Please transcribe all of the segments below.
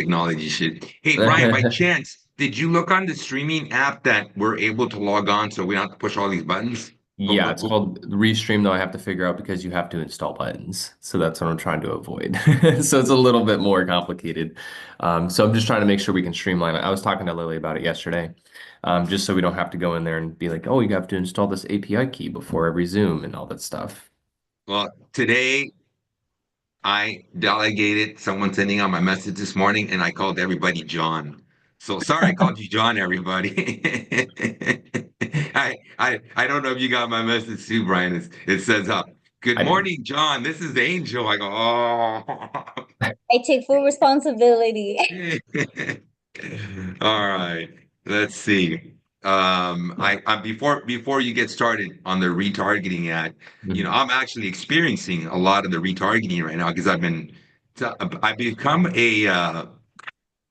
Technology shit. Hey, Brian, by chance, did you look on the streaming app that we're able to log on so we don't have to push all these buttons? Boom, Yeah, boom, it's boom. called Restream, though I have to figure out because you have to install buttons. So that's what I'm trying to avoid. So it's a little bit more complicated. So I'm just trying to make sure we can streamline it. I was talking to Lily about it yesterday, just so we don't have to go in there and be like, oh, you have to install this API key before every Zoom and all that stuff. Well, today I delegated someone sending out my message this morning and I called everybody John. So sorry I called you John, everybody. I don't know if you got my message too, Brian. It says good I didn't. morning, John. This is Angel. I go, oh. I take full responsibility. All right. Let's see. I before you get started on the retargeting ad, Mhm. I'm actually experiencing a lot of the retargeting right now because I've become a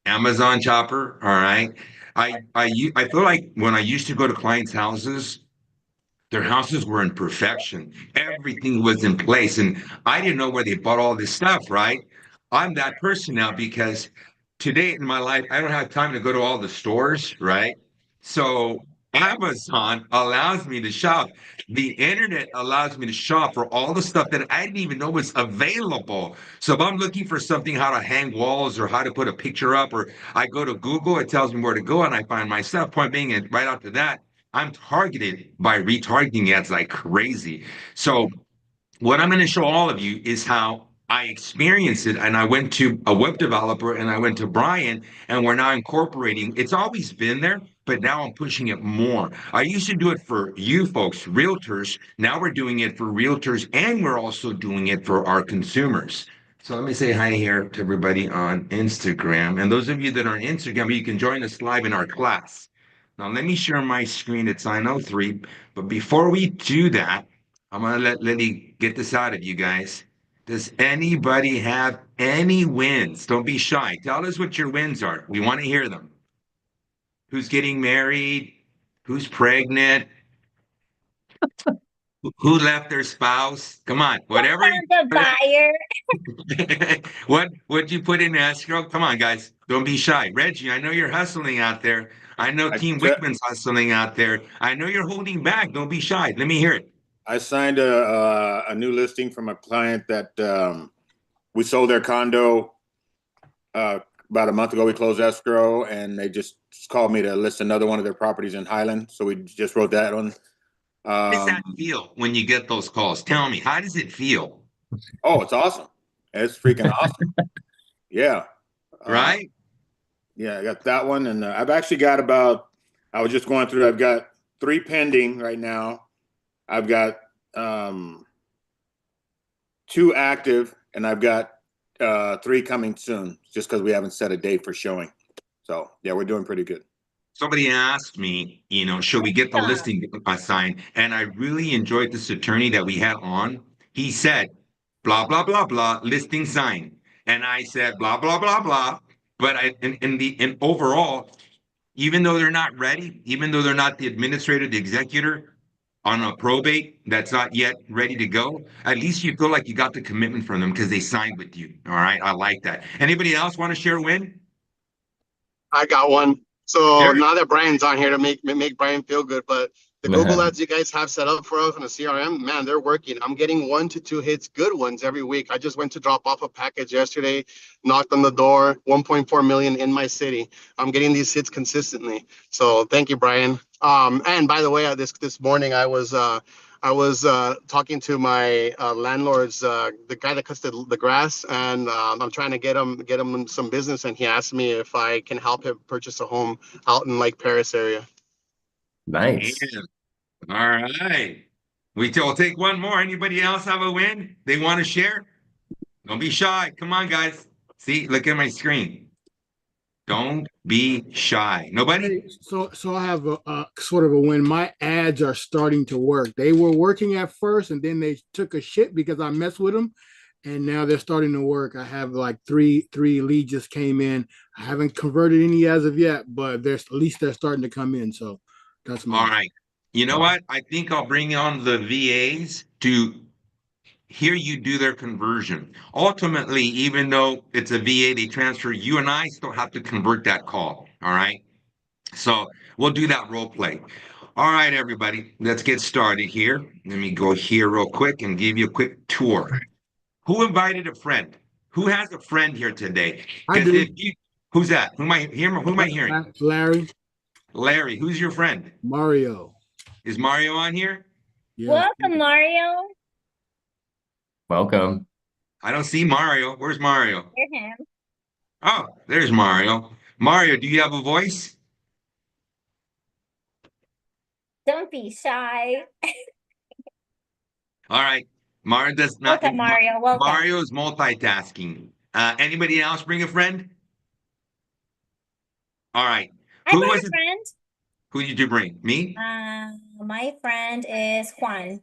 Amazon shopper. All right. I feel like when I used to go to clients' houses, their houses were in perfection. Everything was in place. And I didn't know where they bought all this stuff, right? I'm that person now because today in my life, I don't have time to go to all the stores, right? So Amazon allows me to shop. The internet allows me to shop for all the stuff that I didn't even know was available. So if I'm looking for something, how to hang walls or how to put a picture up, or I go to Google, it tells me where to go and I find my stuff. Point being, and right after that, I'm targeted by retargeting ads like crazy. So what I'm going to show all of you is how I experienced it. And I went to a web developer and I went to Brian, and we're now incorporating. It's always been there, but now I'm pushing it more. I used to do it for you folks, realtors. Now we're doing it for realtors, and we're also doing it for our consumers. So let me say hi here to everybody on Instagram. And those of you that are on Instagram, you can join us live in our class. Now, let me share my screen. It's 9:03. But before we do that, I'm gonna let me get this out of you guys. Does anybody have any wins? Don't be shy. Tell us what your wins are. We want to hear them. Who's getting married? Who's pregnant? Who left their spouse? Come on, whatever. Found a buyer. What you put in escrow? Come on, guys. Don't be shy. Reggie, I know you're hustling out there. I know I Team Wickman's hustling out there. I know you're holding back. Don't be shy. Let me hear it. I signed a new listing from a client that we sold their condo about a month ago. We closed escrow, and they just called me to list another one of their properties in Highland. So we just wrote that one. How does that Um, feel when you get those calls? Tell me, how does it feel? oh, it's awesome! It's freaking awesome. Yeah, uh, Right? yeah. I got that one, and I've actually got about. I was just going through. I've got 3 pending right now. I've got um, 2 active, and I've got 3 coming soon, just because we haven't set a date for showing. So yeah, we're doing pretty good. Somebody asked me, should we get the Awesome. listing assigned? And I really enjoyed this attorney that we had on. He said, blah, blah, blah, blah, listing signed. And I said, blah, blah, blah, blah. But in overall, even though they're not ready, even though they're not the administrator, the executor on a probate that's not yet ready to go, at least you feel like you got the commitment from them because they signed with you. All right. I like that. Anybody else want to share a win? I got one. So Share now that Brian's on here to make Brian feel good, but the Google ads you guys have set up for us in the CRM, man, they're working. I'm getting 1 to 2 hits, good ones every week. I just went to drop off a package yesterday, knocked on the door, 1.4 million in my city. I'm getting these hits consistently. So thank you, Brian. And by the way, this morning I was talking to my landlord's the guy that cuts the grass, and I'm trying to get him some business, and he asked me if I can help him purchase a home out in Lake Paris area. Nice. it. All right. We'll take one more. Anybody else have a win they want to share? Don't be shy. Come on, guys. See, look at my screen. Don't be shy. Nobody? Hey, so I have a sort of a win. My ads are starting to work. They were working at first, and then they took a shit because I messed with them, and now they're starting to work. I have like three leads just came in. I haven't converted any as of yet, but there's at least they're starting to come in. So that's All my right. You know what? I think I'll bring on the VAs to here you do their conversion. Ultimately, even though it's a VA, they transfer, you and I still have to convert that call. All right. So we'll do that role play. All right, everybody, let's get started here. Let me go here real quick and give you a quick tour. Who invited a friend? Who has a friend here today? I Because do. if you, who's that? Who am I hearing? Larry, Larry, who's your friend? Mario. Is Mario on here? Yes. Welcome, Mario. Welcome. I don't see Mario. Where's Mario? Hear him. Oh, there's Mario. Mario, do you have a voice? Don't be shy. All right. Mario does not. Welcome, Mario. Welcome. Mario's multitasking. Anybody else bring a friend? All right. I Who brought was a it? friend. Who did you bring? Me? My friend is Juan.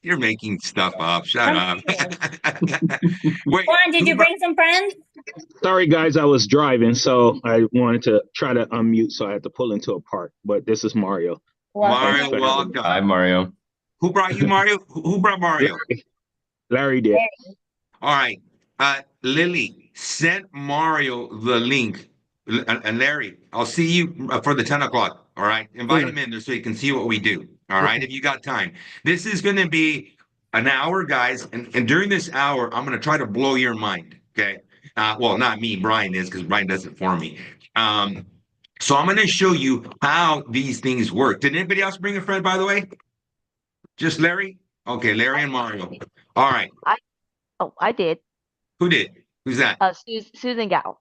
You're making stuff up. Shut I'm up. serious. Wait, Juan, did who you bring some friends? Sorry, guys, I was driving, so I wanted to try to unmute, so I had to pull into a park. But this is Mario. Welcome, Thanks Mario, for Mario. having me. welcome. Hi, Mario. Who brought you, Mario? Who brought Mario? Larry did. All right. Lily, send Mario the link. And Larry, I'll see you for the 10 o'clock. All right. Invite Okay. him in there so he can see what we do. All right. Okay. If you got time. This is going to be an hour, guys. And during this hour, I'm going to try to blow your mind. Okay. Well, not me. Brian is because Brian does it for me. So I'm going to show you how these things work. Did anybody else bring a friend, by the way? Just Larry? Okay. Larry and Mario. All right. I did. Who did? Who's that? Susan Gao.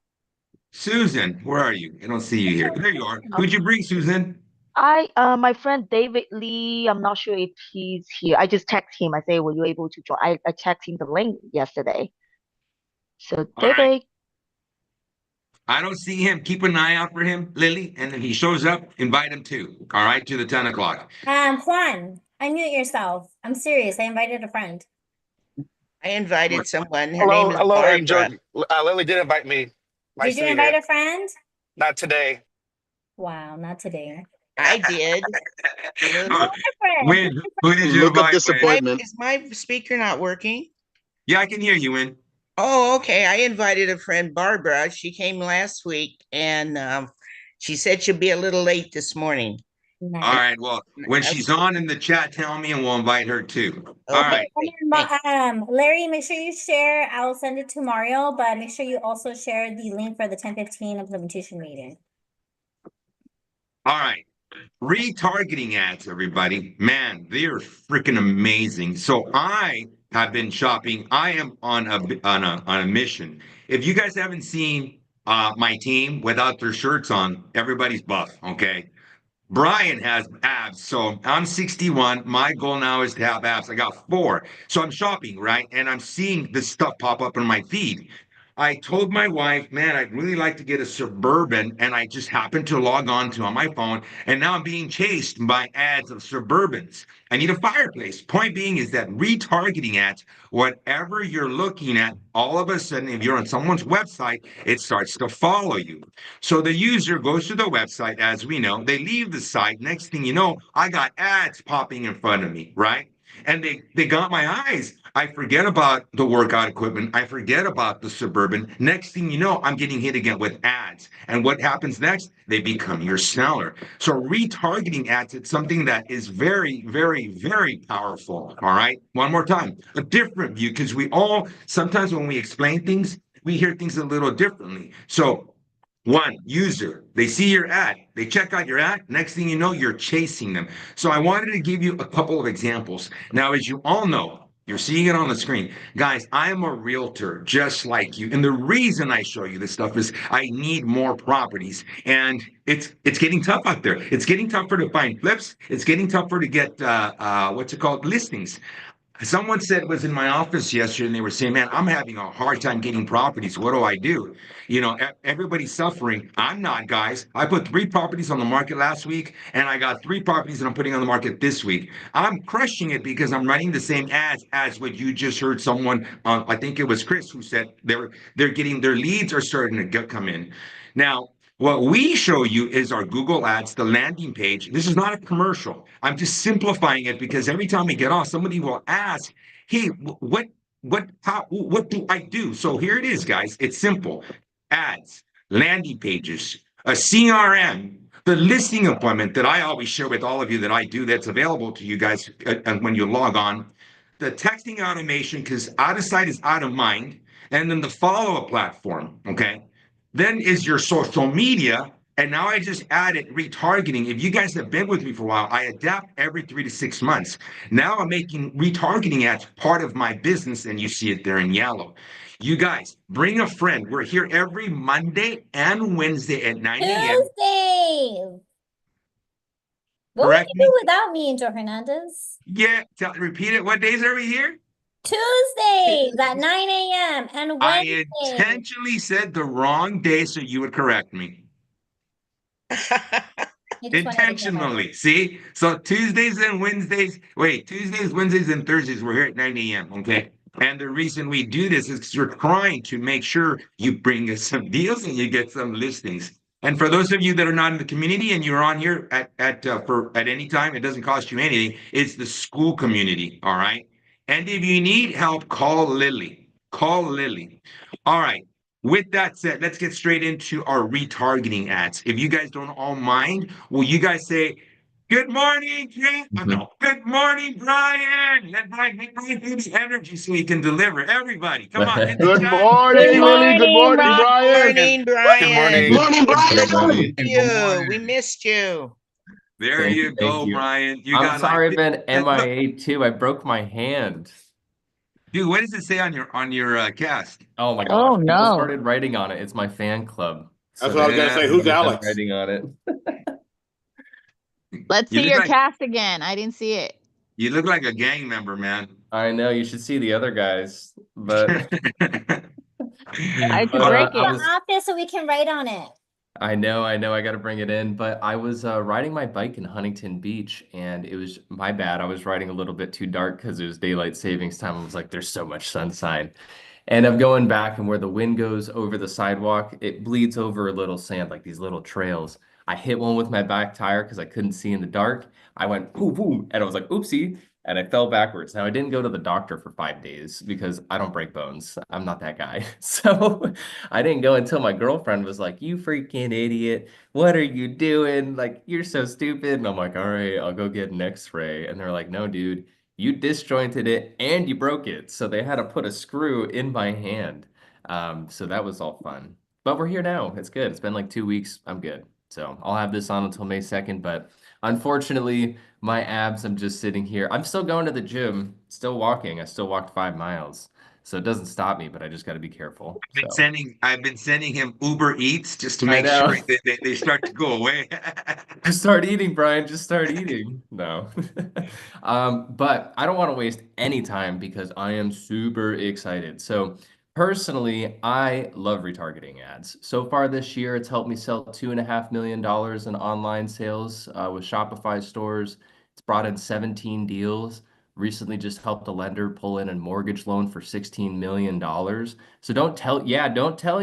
Susan, where are you? I don't see you here. There you are. Who'd you bring, Susan? My friend David Lee, I'm not sure if he's here. I just text him. I say, were you able to join? I text him the link yesterday. So All right. David, I don't see him. Keep an eye out for him, Lily. And if he shows up, invite him too. All right, to the 10 o'clock. Juan, unmute yourself. I'm serious. I invited a friend. I invited someone. Her Hello, name is hello, Angel. Barbara. Lily did invite me. Nice Did you to meet invite you. a friend? Not today. Wow, not today. I did. Oh, Win, who did you Look of invite, Win? disappointment. Is my speaker not working? Yeah, I can hear you, Win. Oh, okay. I invited a friend, Barbara. She came last week, and she said she'll be a little late this morning. All Nice. right, well, when she's on in the chat, tell me and we'll invite her too. All Okay. right. Thanks. Larry, make sure you share. I'll send it to Mario, but make sure you also share the link for the 10:15 implementation meeting. All right. Retargeting ads, everybody. Man, they're freaking amazing. So I have been shopping. I am on a mission. If you guys haven't seen my team without their shirts on, everybody's buff, okay? Brian has abs, so I'm 61. My goal now is to have abs. I got 4. So I'm shopping, right? And I'm seeing this stuff pop up in my feed. I told my wife, man, I'd really like to get a Suburban, and I just happened to log on to on my phone, and now I'm being chased by ads of Suburbans. I need a fireplace. Point being is that retargeting ads, whatever you're looking at, all of a sudden, if you're on someone's website, it starts to follow you. So the user goes to the website, as we know, they leave the site. Next thing you know, I got ads popping in front of me, right? And they got my eyes. I forget about the workout equipment. I forget about the Suburban. Next thing you know, I'm getting hit again with ads. And what happens next? They become your seller. So retargeting ads, it's something that is very, very, very powerful. All right. One more time, a different view, because we all sometimes when we explain things, we hear things a little differently. So one user, they see your ad, they check out your ad. Next thing you know, you're chasing them. So I wanted to give you a couple of examples. Now, as you all know, you're seeing it on the screen. Guys, I am a realtor just like you. And the reason I show you this stuff is I need more properties. And it's getting tough out there. It's getting tougher to find flips. It's getting tougher to get what's it called? Listings. Someone said was in my office yesterday, and they were saying, "Man, I'm having a hard time getting properties. What do I do?" You know, everybody's suffering. I'm not, guys. I put 3 properties on the market last week, and I got 3 properties that I'm putting on the market this week. I'm crushing it because I'm running the same ads as what you just heard someone. I think it was Chris who said they're getting their leads are starting to come in. Now, what we show you is our Google Ads, the landing page. This is not a commercial. I'm just simplifying it because every time we get off, somebody will ask, hey, what do I do? So here it is, guys. It's simple. Ads, landing pages, a CRM, the listing appointment that I always share with all of you that I do that's available to you guys when you log on, the texting automation, because out of sight is out of mind, and then the follow-up platform, okay? Then is your social media, and now I just added retargeting. If you guys have been with me for a while, I adapt every 3 to 6 months. Now I'm making retargeting ads part of my business, and you see it there in yellow. You guys, bring a friend. We're here every Monday and Wednesday at 9 a.m. Tuesdays. What would Correct you me? do without me, Angel Hernandez? Yeah, repeat it. What days are we here? Tuesdays at 9 a.m. and I Wednesdays. intentionally said the wrong day so you would correct me. I just wanted to hear that. Intentionally. See? So Tuesdays and Wednesdays, wait, Tuesdays, Wednesdays, and Thursdays, we're here at 9 a.m. Okay. And the reason we do this is because we're trying to make sure you bring us some deals and you get some listings. And for those of you that are not in the community and you're on here at any time, it doesn't cost you anything. It's the school community. All right. And if you need help, call Lily. Call Lily. All right. With that said, let's get straight into our retargeting ads. If you guys don't all mind, will you guys say, "Good morning, Jay"? No, "Good morning, Brian"? Let Brian do the energy so he can deliver. Everybody, come on, hit the Good chat. morning, Lily. Good morning, Good Brian. morning, Good Brian. Morning, Good to Brian. see Good you. We missed you. There Thank you you, thank go, you. Brian. You I'm got like, sorry I've been look, MIA too. I broke my hand. dude. What does it say on your cast? Oh my Oh gosh. People no. started writing on it. It's my fan club. That's So what I was gonna Yeah, say. Who's everybody started Alex? writing on it. Let's you see look your like cast again. I didn't see it. you look like a gang member, man. I know you should see the other guys, but Why'd you but break I The it? was office so we can write on it. I know, I got to bring it in, but I was riding my bike in Huntington Beach, and it was my bad. I was riding a little bit too dark because it was daylight savings time. I was like, "There's so much sunshine," and I'm going back, and where the wind goes over the sidewalk, it bleeds over a little sand, like these little trails. I hit one with my back tire because I couldn't see in the dark. I went boom, boom, and I was like, "Oopsie." And I fell backwards. Now, I didn't go to the doctor for 5 days because I don't break bones. I'm not that guy. So I didn't go until my girlfriend was like, "You freaking idiot. What are you doing? Like, you're so stupid." And I'm like, "All right, I'll go get an x-ray." And they're like, "No, dude, you disjointed it and you broke it." So they had to put a screw in my hand. So that was all fun. But we're here now. It's good. It's been like 2 weeks. I'm good. So I'll have this on until May 2nd. But unfortunately, my abs, I'm just sitting here. I'm still going to the gym, still walking. I still walked 5 miles. So it doesn't stop me, but I just got to be careful. So I've been sending him Uber Eats just to I make know. sure that they start to go away. Just start eating, Brian. Just start eating. No. But I don't want to waste any time because I am super excited. So personally, I love retargeting ads. So far this year, it's helped me sell $2.5 million in online sales with Shopify stores. It's brought in 17 deals. Recently just helped a lender pull in a mortgage loan for $16 million. So don't tell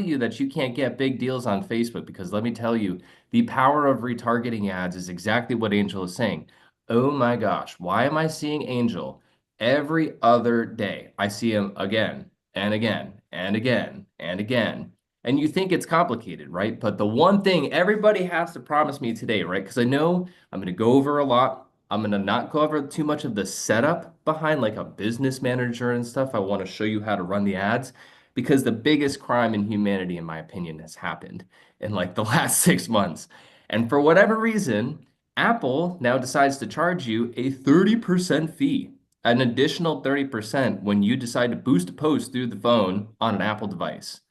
you that you can't get big deals on Facebook because let me tell you, the power of retargeting ads is exactly what Angel is saying. Oh my gosh, why am I seeing Angel every other day? I see him again and again and again and again. And you think it's complicated, right? But the one thing everybody has to promise me today, right? Because I know I'm going to go over a lot. I'm going to not go over too much of the setup behind like a business manager and stuff. I want to show you how to run the ads because the biggest crime in humanity, in my opinion, has happened in like the last 6 months. And for whatever reason, Apple now decides to charge you a 30% fee, an additional 30% when you decide to boost a post through the phone on an Apple device.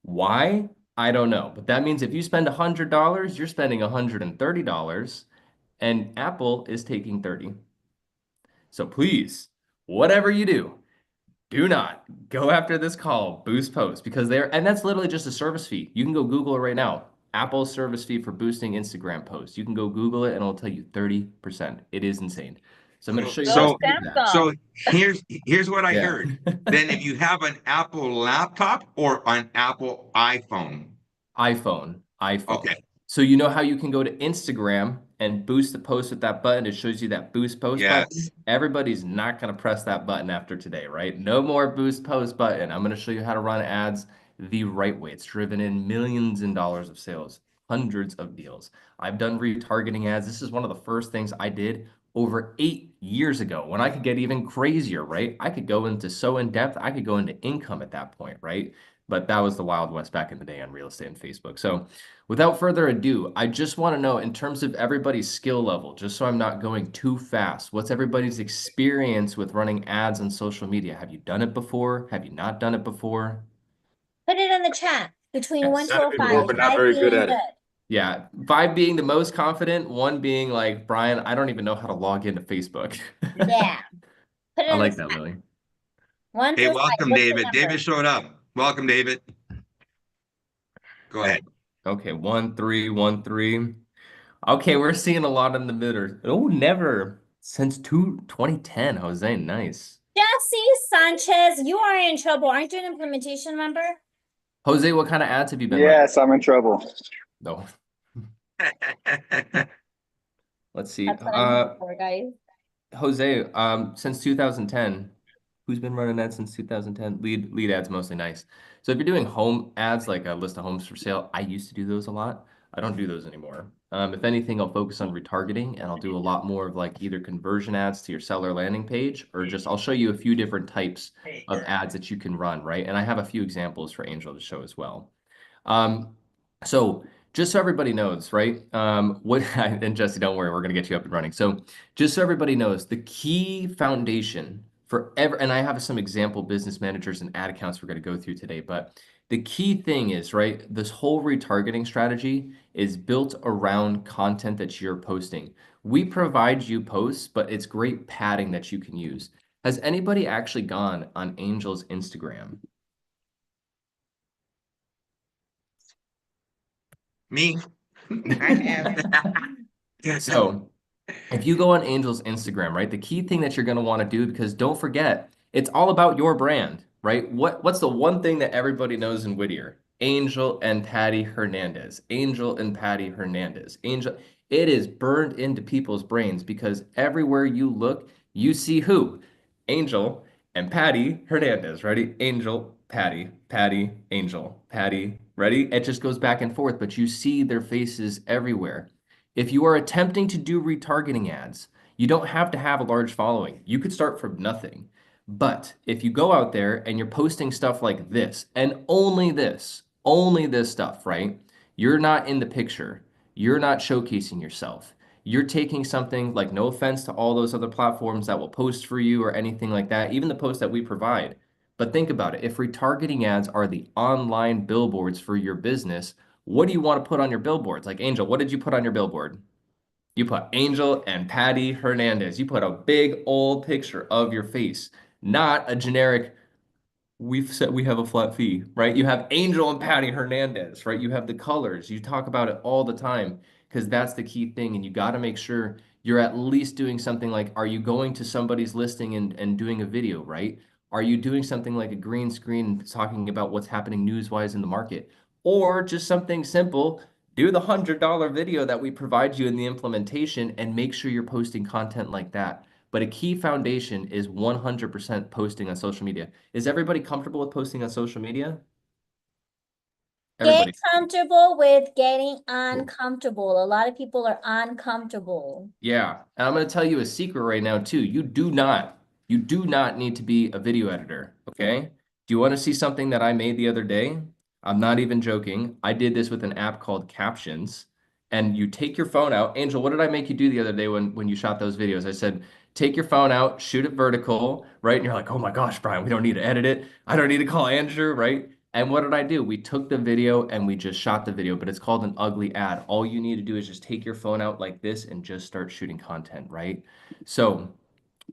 Why? I don't know. But that means if you spend $100, you're spending $130, and Apple is taking 30. So please, whatever you do not go after this call, boost posts, because and that's literally just a service fee. You can go Google it right now. Apple's service fee for boosting Instagram posts. You can go Google it and it'll tell you 30%. It is insane. So I'm going to show you how to Go save that. So Samsung. here's what I Yeah. heard. Then if you have an Apple laptop or an Apple iPhone. iPhone. Okay. So you know how you can go to Instagram and boost the post with that button, it shows you that boost post button. Yes. Everybody's not going to press that button after today, right? No more boost post button. I'm going to show you how to run ads the right way. It's driven in millions in dollars of sales, hundreds of deals. I've done retargeting ads. This is one of the first things I did over 8 years ago when I could get even crazier, right? I could go into so in depth, I could go into income at that point, right? But that was the Wild West back in the day on real estate and Facebook. So without further ado, I just want to know in terms of everybody's skill level, just so I'm not going too fast, what's everybody's experience with running ads on social media? Have you done it before? Have you not done it before? Put it in the chat between one Yes. to Done it before, 5, but not 5 very good being at it. good. Yeah, 5 being the most confident, 1 being like, Brian, I don't even know how to log into Facebook. Yeah. Put it I in the like that, chat. Lily. 1 Hey, through 5. welcome, What's the David. David number? showed up. Welcome, David. Go ahead. Okay, 1, 3, 1, 3. Okay, we're seeing a lot in the middle. Oh, never since 2010, Jose. Nice. Jesse Sanchez, you are in trouble. Aren't you an implementation member? Jose, what kind of ads have you been running? Yes, I'm in trouble. No. Let's see. That's what I'm here for, guys. Jose, since 2010, who's been running ads since 2010? Lead ads mostly nice. So if you're doing home ads, like a list of homes for sale, I used to do those a lot. I don't do those anymore. If anything, I'll focus on retargeting and I'll do a lot more of like either conversion ads to your seller landing page or just I'll show you a few different types of ads that you can run, right? And I have a few examples for Angel to show as well. So just so everybody knows, right? And Jesse, don't worry, we're gonna get you up and running. So just so everybody knows, the key foundation and I have some example business managers and ad accounts we're gonna go through today, but the key thing is, right, this whole retargeting strategy is built around content that you're posting. We provide you posts, but it's great padding that you can use. Has anybody actually gone on Angel's Instagram? Me. I have. So if you go on Angel's Instagram, right, the key thing that you're going to want to do, because don't forget, it's all about your brand, right? What's the one thing that everybody knows in Whittier? Angel and Patty Hernandez. Angel and Patty Hernandez. Angel. It is burned into people's brains because everywhere you look, you see who? Angel and Patty Hernandez. Ready? Angel, Patty, Patty, Angel, Patty. Ready? It just goes back and forth, but you see their faces everywhere. If you are attempting to do retargeting ads, you don't have to have a large following. You could start from nothing. But if you go out there and you're posting stuff like this and only this stuff, right? You're not in the picture. You're not showcasing yourself. You're taking something like, no offense to all those other platforms that will post for you or anything like that, even the posts that we provide. But think about it. If retargeting ads are the online billboards for your business, what do you want to put on your billboards? Like Angel, what did you put on your billboard? You put Angel and Patty Hernandez. You put a big old picture of your face, not a generic, we've said we have a flat fee, right? You have Angel and Patty Hernandez, right? You have the colors. You talk about it all the time because that's the key thing. And you got to make sure you're at least doing something like, are you going to somebody's listing and doing a video, right? Are you doing something like a green screen and talking about what's happening news-wise in the market? Or just something simple, do the $100 video that we provide you in the implementation and make sure you're posting content like that. But a key foundation is 100% posting on social media. Is everybody comfortable with posting on social media? Get Everybody. comfortable with getting uncomfortable. A lot of people are uncomfortable. Yeah. And I'm going to tell you a secret right now too. You do not need to be a video editor, okay? Do you want to see something that I made the other day? I'm not even joking. I did this with an app called Captions. And you take your phone out. Angel, what did I make you do the other day when you shot those videos? I said, take your phone out, shoot it vertical, right? And you're like, oh my gosh, Brian, we don't need to edit it. I don't need to call Andrew, right? And what did I do? We took the video and we just shot the video, but it's called an ugly ad. All you need to do is just take your phone out like this and just start shooting content, right? So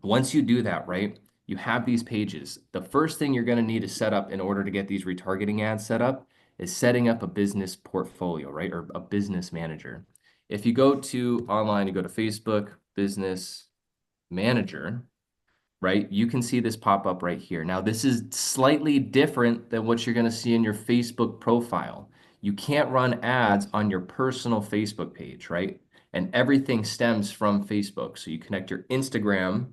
once you do that, right, you have these pages. The first thing you're going to need to set up in order to get these retargeting ads set up is setting up a business portfolio, right, or a business manager. If you go to online, you go to Facebook, Business Manager, right? You can see this pop up right here. Now, this is slightly different than what you're going to see in your Facebook profile. You can't run ads on your personal Facebook page, right? and everything stems from Facebook. So you connect your Instagram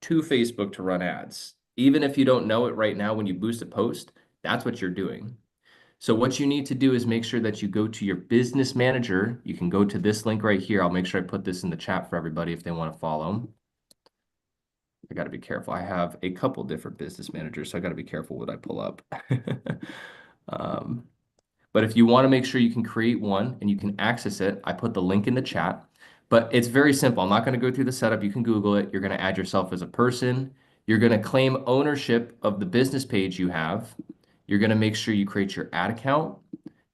to Facebook to run ads. Even if you don't know it right now, when you boost a post, that's what you're doing. So what you need to do is make sure that you go to your business manager. You can go to this link right here. I'll make sure I put this in the chat for everybody if they want to follow. I got to be careful. I have a couple different business managers, so I got to be careful what I pull up. But if you want to make sure you can create one and you can access it, I put the link in the chat. But it's very simple. I'm not going to go through the setup. You can Google it. You're going to add yourself as a person. You're going to claim ownership of the business page you have. You're going to make sure you create your ad account,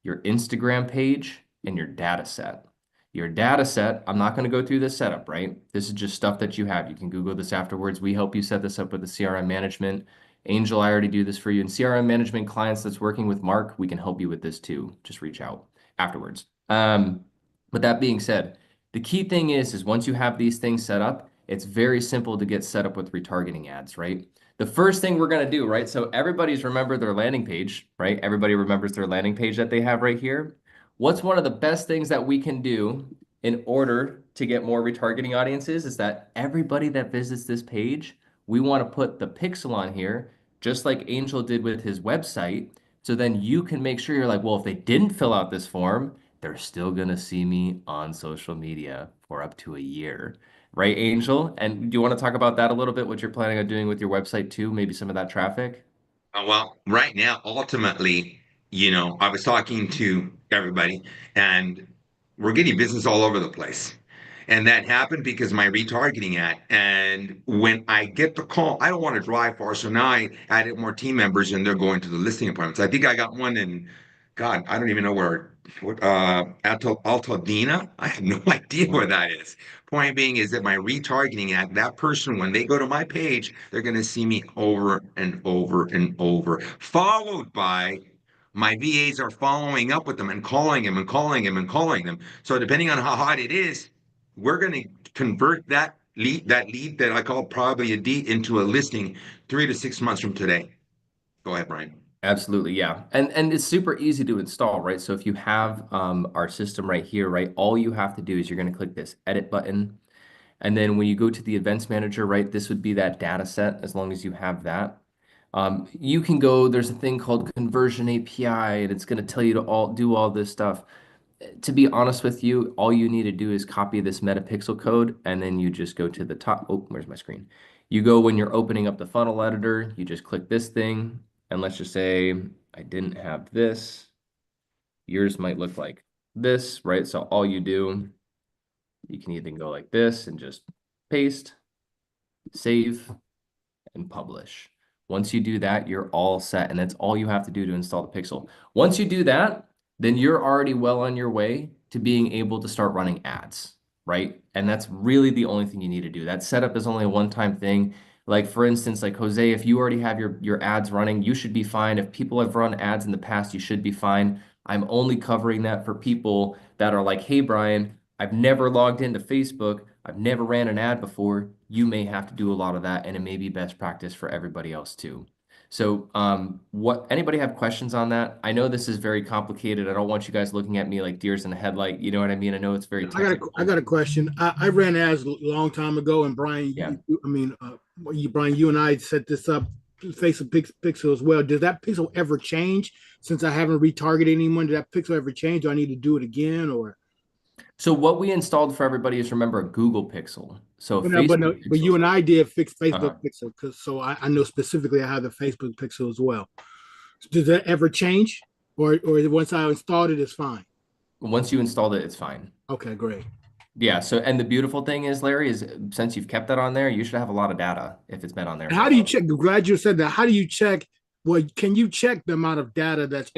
your Instagram page, and your data set. Your data set, I'm not going to go through this setup, right? This is just stuff that you have. You can Google this afterwards. We help you set this up with the CRM management. Angel, I already do this for you. And CRM management clients that's working with Mark, we can help you with this too. Just reach out afterwards. But that being said, the key thing is once you have these things set up, it's very simple to get set up with retargeting ads, right? The first thing we're going to do, right? So everybody's remembered their landing page, right? Everybody remembers their landing page that they have right here. What's one of the best things that we can do in order to get more retargeting audiences is that everybody that visits this page, we want to put the pixel on here, just like Angel did with his website. So then you can make sure you're like, well, if they didn't fill out this form, they're still going to see me on social media for up to a year. Right, Angel? And do you want to talk about that a little bit, what you're planning on doing with your website too? Maybe some of that traffic? Well, right now, ultimately, I was talking to everybody and we're getting business all over the place. And that happened because my retargeting ad. And when I get the call, I don't want to drive far. So now I added more team members and they're going to the listing appointments. I think I got one in, God, I don't even know Altadena. I have no idea where that is. Point being is that my retargeting ad, that person, when they go to my page, they're going to see me over and over and over, followed by my VAs are following up with them and calling them and calling them and calling them. So depending on how hot it is, we're going to convert that lead that I call probably a D into a listing 3 to 6 months from today. Go ahead, Brian. Absolutely, yeah. And it's super easy to install, right? So if you have our system right here, right, all you have to do is you're going to click this edit button. And then when you go to the events manager, right, this would be that data set as long as you have that. You can go, there's a thing called conversion API, and it's going to tell you to do all this stuff. To be honest with you, all you need to do is copy this metapixel code, and then you just go to the top. Oh, where's my screen? You go when you're opening up the funnel editor, you just click this thing, and let's just say I didn't have this. Yours might look like this, right? So all you do, you can either go like this and just paste, save, and publish. Once you do that, you're all set, and that's all you have to do to install the pixel. Once you do that, then you're already well on your way to being able to start running ads, right? And that's really the only thing you need to do. That setup is only a one-time thing. Like for instance, like Jose, if you already have your ads running, you should be fine. If people have run ads in the past, you should be fine. I'm only covering that for people that are like, hey, Brian, I've never logged into Facebook. I've never ran an ad before. You may have to do a lot of that, and it may be best practice for everybody else too. So anybody have questions on that? I know this is very complicated. I don't want you guys looking at me like deers in a headlight. You know what I mean? I know it's very technical. I got a question. I ran ads a long time ago, and Brian, Yeah. Brian, you and I set this up, Facebook pixel as well. Does that pixel ever change since I haven't retargeted anyone? Did that pixel ever change? Do I need to do it again or? So what we installed for everybody is remember a Google Pixel. So But Facebook but you Pixel. and I did fix Facebook Uh-huh. pixel because I know specifically I have the Facebook pixel as well. Does that ever change, or once I installed it, it's fine? Once you installed it, it's fine. Okay, great. Yeah. So, and the beautiful thing is, Larry, is since you've kept that on there, you should have a lot of data if it's been on there. And how do you check? Glad you said that. How do you check? Well, can you check the amount of data that's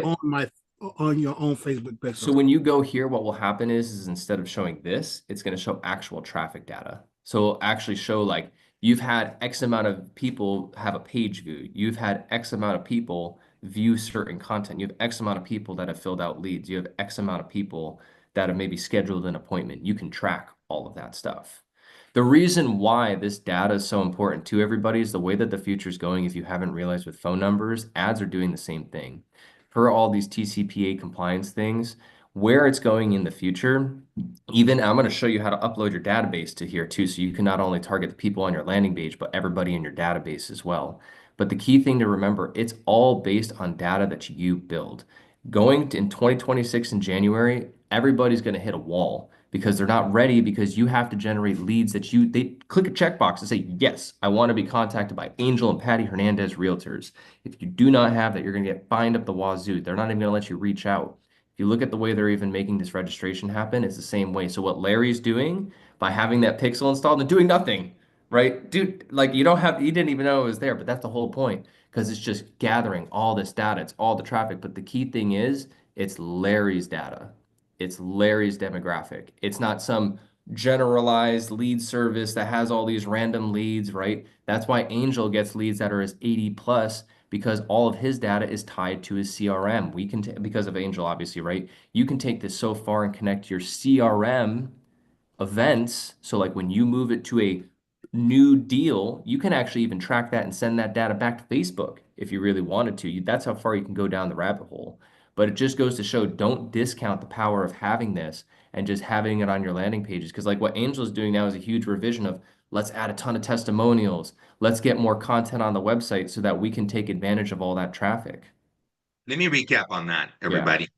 on your own Facebook pixel? So when you go here, what will happen is instead of showing this, it's going to show actual traffic data. So it'll actually show like you've had X amount of people have a page view. You've had X amount of people view certain content. You have X amount of people that have filled out leads. You have X amount of people that have maybe scheduled an appointment. You can track all of that stuff. The reason why this data is so important to everybody is the way that the future is going. If you haven't realized with phone numbers, ads are doing the same thing. Per all these TCPA compliance things, Where it's going in the future, even I'm going to show you how to upload your database to here too, so you can not only target the people on your landing page, but everybody in your database as well. But the key thing to remember, it's all based on data that you build. In 2026 in January, everybody's going to hit a wall because they're not ready because you have to generate leads they click a checkbox and say, yes, I want to be contacted by Angel and Patty Hernandez realtors. If you do not have that, you're going to get fined up the wazoo. They're not even going to let you reach out. If you look at the way they're even making this registration happen, it's the same way. So what Larry's doing by having that pixel installed and doing nothing, right? Dude, like you didn't even know it was there, but that's the whole point because it's just gathering all this data. It's all the traffic. But the key thing is it's Larry's data. It's Larry's demographic. It's not some generalized lead service that has all these random leads, right? That's why Angel gets leads that are as 80 plus because all of his data is tied to his CRM. Because of Angel, obviously, right? You can take this so far and connect your CRM events. So like when you move it to a new deal, you can actually even track that and send that data back to Facebook if you really wanted to. That's how far you can go down the rabbit hole. But it just goes to show, don't discount the power of having this and just having it on your landing pages. Because like what Angel is doing now is a huge revision of let's add a ton of testimonials. Let's get more content on the website so that we can take advantage of all that traffic. Let me recap on that, Yeah. everybody.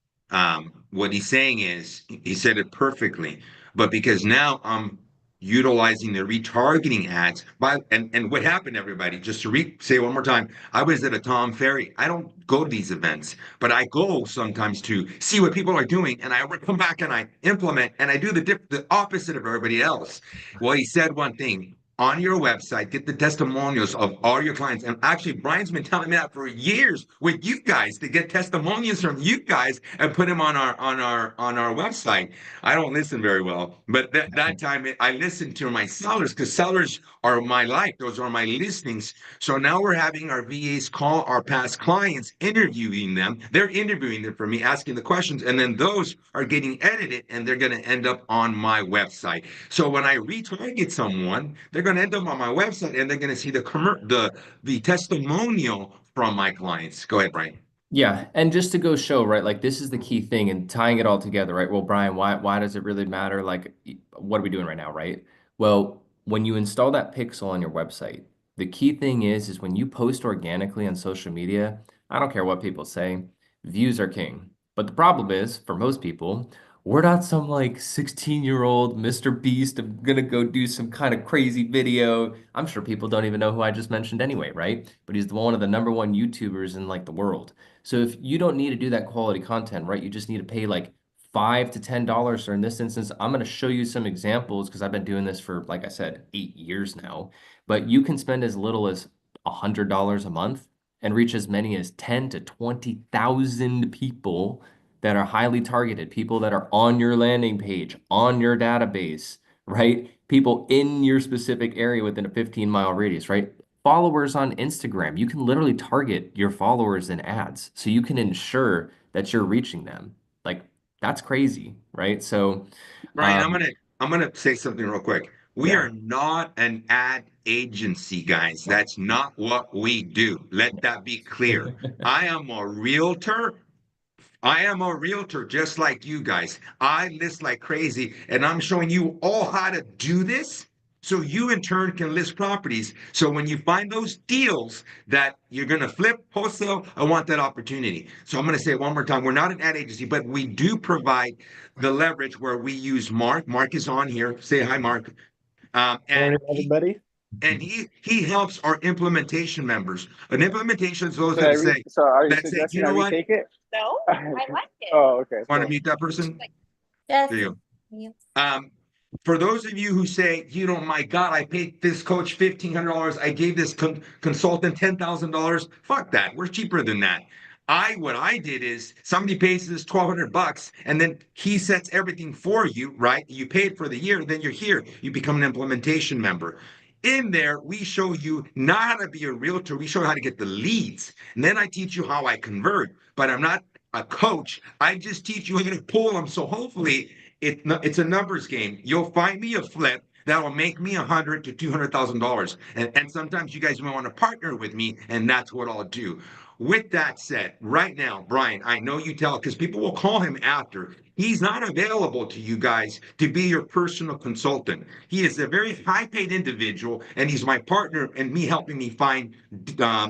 What he's saying is, he said it perfectly, but because now I'm utilizing the retargeting ads and what happened, everybody, just to say one more time, I was at a Tom Ferry. I don't go to these events, but I go sometimes to see what people are doing, and I come back and I implement and I do the opposite of everybody else. Well, he said one thing on your website, get the testimonials of all your clients. And actually, Brian's been telling me that for years with you guys to get testimonials from you guys and put them on our website. I don't listen very well, but that time I listened to my sellers because sellers are my life. Those are my listings. So now we're having our VAs call our past clients, interviewing them. They're interviewing them for me, asking the questions, and then those are getting edited and they're going to end up on my website. So when I retarget someone, they're going to end up on my website and they're going to see the testimonial from my clients. Go ahead, Brian. Yeah, and just to go show, right, like this is the key thing and tying it all together, right? Well, Brian, why does it really matter? Like, what are we doing right now, right? Well, when you install that pixel on your website, the key thing is when you post organically on social media, I don't care what people say, views are king. But the problem is, for most people, we're not some like 16-year-old Mr. Beast. I'm gonna go do some kind of crazy video. I'm sure people don't even know who I just mentioned anyway, right? But he's one of the number one YouTubers in like the world. So if you don't need to do that quality content, right, you just need to pay like $5 to $10. Or in this instance, I'm going to show you some examples because I've been doing this for, like I said, 8 years now. But you can spend as little as $100 a month and reach as many as 10 to 20,000 people that are highly targeted, people that are on your landing page, on your database, right? People in your specific area within a 15-mile radius, right? Followers on Instagram. You can literally target your followers in ads. So you can ensure that you're reaching them. Like that's crazy, right? So Brian, I'm gonna say something real quick. We yeah. are not an ad agency, guys. That's not what we do. Let that be clear. I am a realtor. I am a realtor just like you guys. I list like crazy, and I'm showing you all how to do this so you in turn can list properties. So when you find those deals that you're going to flip wholesale, I want that opportunity. So I'm going to say it one more time. We're not an ad agency, but we do provide the leverage where we use Mark. Mark is on here. Say hi, Mark. Morning, everybody. And he helps our implementation members. An implementation is those Should I so are you that say, you suggesting I know what? retake it? No, I like it. Oh, okay. Want to Cool. meet that person? Yes. There you go. For those of you who say, you know, my God, I paid this coach $1,500. I gave this consultant $10,000. Fuck that. We're cheaper than that. What I did is somebody pays this $1,200 and then he sets everything for you, right? You paid for the year, then you're here. You become an implementation member. In there, we show you not how to be a realtor. We show you how to get the leads. And then I teach you how I convert. But I'm not a coach. I just teach you how to pull them. So hopefully it's a numbers game. You'll find me a flip that'll make me $100,000 to $200,000. And sometimes you guys may want to partner with me, and that's what I'll do. with that said, right now, Brian, I know you tell because people will call him after. He's not available to you guys to be your personal consultant. He is a very high paid individual, and he's my partner and me helping me find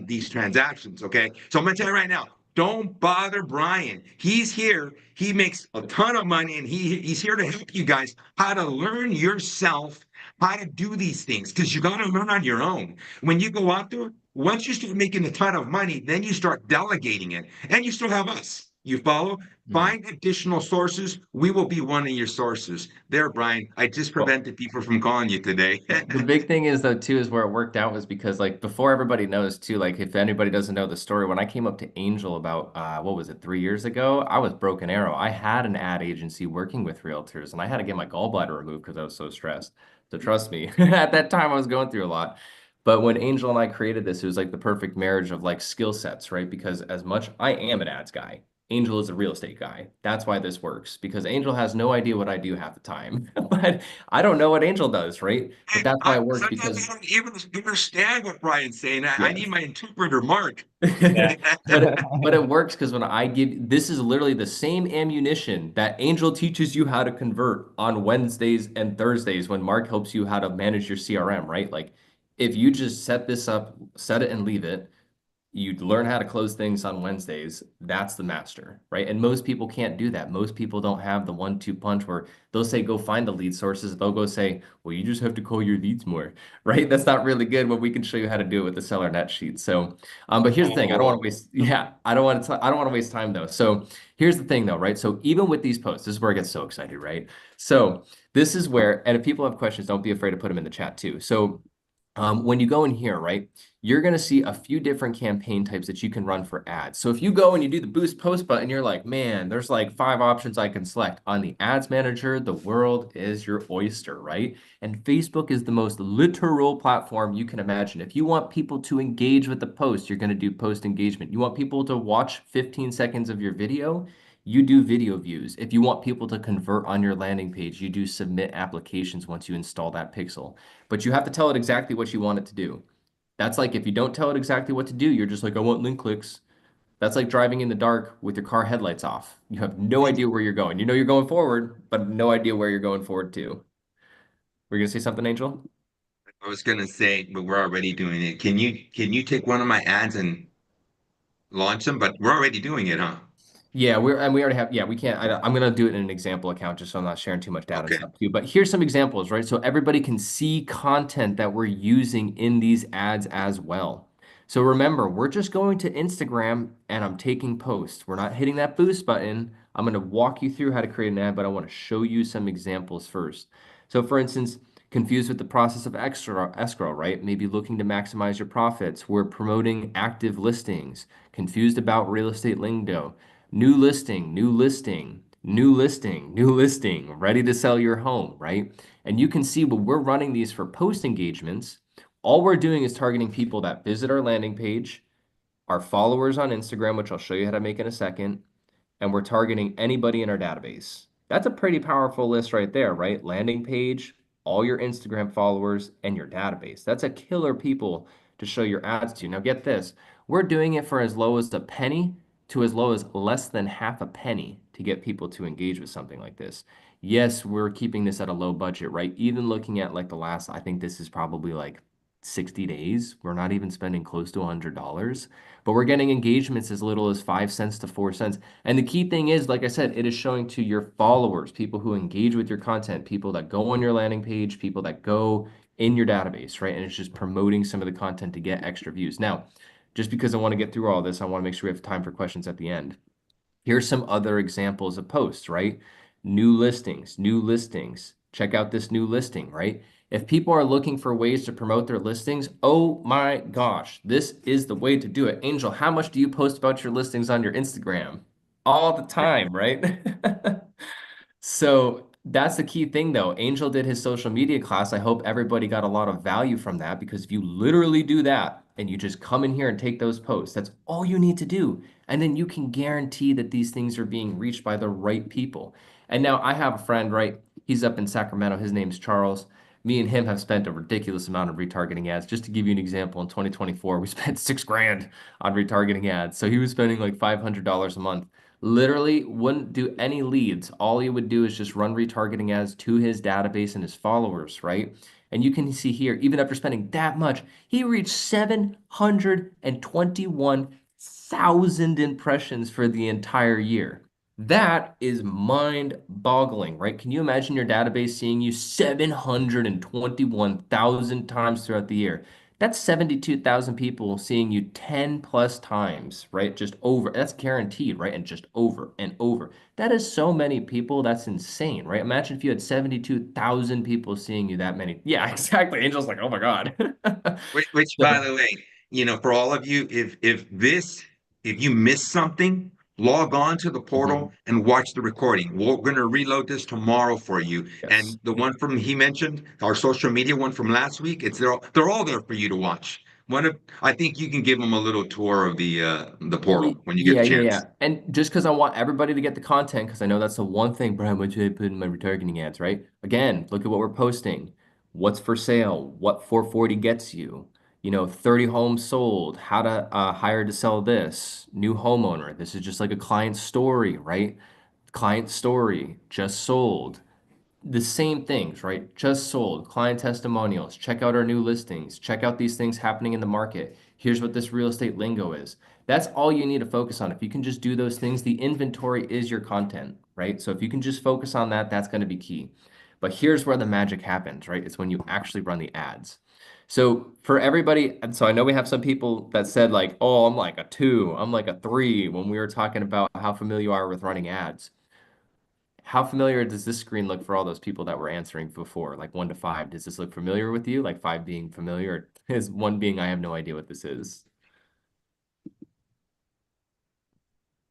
these transactions. Okay. So I'm going to tell you right now, don't bother Brian. He's here. He makes a ton of money, and he's here to help you guys how to learn yourself how to do these things because you got to learn on your own. When you go out there, once you start making a ton of money, then you start delegating it, and you still have us. You follow? Find additional sources. We will be one of your sources. There, Brian. I just Well, prevented people from calling you today. the big thing is though too is where it worked out was because like before everybody knows too, like if anybody doesn't know the story, when I came up to Angel about what was it, 3 years ago, I was broken arrow. I had an ad agency working with realtors and I had to get my gallbladder removed because I was so stressed. So trust me, at that time I was going through a lot. But when Angel and I created this, it was like the perfect marriage of like skill sets, right? Because as much I am an ads guy, Angel is a real estate guy. That's why this works because Angel has no idea what I do half the time. But I don't know what Angel does, right? But that's why it works Sometimes because I don't even understand what Brian's saying. I yes. need my interpreter, Mark. But it works because when I give this is literally the same ammunition that Angel teaches you how to convert on Wednesdays and Thursdays when Mark helps you how to manage your CRM, right? Like if you just set this up, set it and leave it, you learn how to close things on Wednesdays. That's the master, right? And most people can't do that. Most people don't have the 1-2 punch where they'll say, go find the lead sources. They'll go say, well, you just have to call your leads more, right? That's not really good, but we can show you how to do it with the seller net sheet. So, but here's the thing. I don't want to waste, yeah, I don't want to waste time though. So here's the thing though, right? So even with these posts, this is where I get so excited, right? So this is where, and if people have questions, don't be afraid to put them in the chat too. So when you go in here, right, you're going to see a few different campaign types that you can run for ads. So if you go and you do the boost post button, you're like, man, there's like 5 options I can select. On the ads manager, the world is your oyster, right? And Facebook is the most literal platform you can imagine. If you want people to engage with the post, you're going to do post engagement. You want people to watch 15 seconds of your video, you do video views. If you want people to convert on your landing page, you do submit applications once you install that pixel. But you have to tell it exactly what you want it to do. That's like if you don't tell it exactly what to do, you're just like, I want link clicks. That's like driving in the dark with your car headlights off. You have no idea where you're going. You know you're going forward, but no idea where you're going forward to. Were you gonna say something, Angel? I was gonna say, but we're already doing it. Can you take one of my ads and launch them? But we're already doing it, huh? Yeah, we already have, yeah, we can't, I'm gonna do it in an example account just so I'm not sharing too much data and Okay. stuff too. But here's some examples, right? So everybody can see content that we're using in these ads as well. So remember, we're just going to Instagram and I'm taking posts. We're not hitting that boost button. I'm gonna walk you through how to create an ad, but I want to show you some examples first. So for instance, confused with the process of escrow, right? Maybe looking to maximize your profits. We're promoting active listings. Confused about real estate lingo. New listing, new listing, new listing, new listing, ready to sell your home, right? And you can see when we're running these for post engagements, all we're doing is targeting people that visit our landing page, our followers on Instagram, which I'll show you how to make in a second, and we're targeting anybody in our database. That's a pretty powerful list right there, right? Landing page, all your Instagram followers, and your database. That's a killer people to show your ads to. Now get this, we're doing it for as low as a penny to as low as less than half a penny to get people to engage with something like this. Yes, we're keeping this at a low budget, right? Even looking at like the last, I think this is probably like 60 days. We're not even spending close to $100, but we're getting engagements as little as 5 cents to 4 cents. And the key thing is, like I said, it is showing to your followers, people who engage with your content, people that go on your landing page, people that go in your database, right? And it's just promoting some of the content to get extra views. Now, just because I want to get through all this, I want to make sure we have time for questions at the end. Here's some other examples of posts, right? New listings, new listings. Check out this new listing, right? If people are looking for ways to promote their listings, oh my gosh, this is the way to do it. Angel, how much do you post about your listings on your Instagram? All the time, right? So that's the key thing though. Angel did his social media class. I hope everybody got a lot of value from that because if you literally do that and you just come in here and take those posts, that's all you need to do. And then you can guarantee that these things are being reached by the right people. And now I have a friend, right? He's up in Sacramento. His name's Charles. me and him have spent a ridiculous amount of retargeting ads. Just to give you an example, in 2024, we spent 6 grand on retargeting ads. So he was spending like $500 a month. Literally wouldn't do any leads. All he would do is just run retargeting ads to his database and his followers, right? And you can see here, even after spending that much, he reached 721,000 impressions for the entire year. That is mind-boggling, right? Can you imagine your database seeing you 721,000 times throughout the year? That's 72,000 people seeing you 10 plus times, right? Just over. That's guaranteed, right? And just over and over. That is so many people. That's insane, right? Imagine if you had 72,000 people seeing you that many. Yeah, exactly. Angel's like, oh my God. Which, by So, the way, for all of you, if you miss something, log on to the portal mhm. and watch the recording. We're going to reload this tomorrow for you. Yes. And the one from he mentioned, our social media one from last week, they're all there for you to watch. I think you can give them a little tour of the portal when you get Yeah, a yeah, yeah. chance. And just because I want everybody to get the content, because I know that's the one thing, Brian, what should I put in my retargeting ads, right? Again, look at what we're posting. What's for sale? What 440 gets you? 30 homes sold, how to hire to sell this, new homeowner. This is just like a client story, right? Client story, just sold the same things, right? Just sold, client testimonials, check out our new listings, check out these things happening in the market. Here's what this real estate lingo is. That's all you need to focus on. If you can just do those things, the inventory is your content, right? So if you can just focus on that, that's going to be key. But here's where the magic happens, right? It's when you actually run the ads. So for everybody, and so I know we have some people that said like, oh, I'm like a 2, I'm like a 3 when we were talking about how familiar you are with running ads. How familiar does this screen look for all those people that were answering before, like 1 to 5? Does this look familiar with you? Like 5 being familiar, is 1 being I have no idea what this is.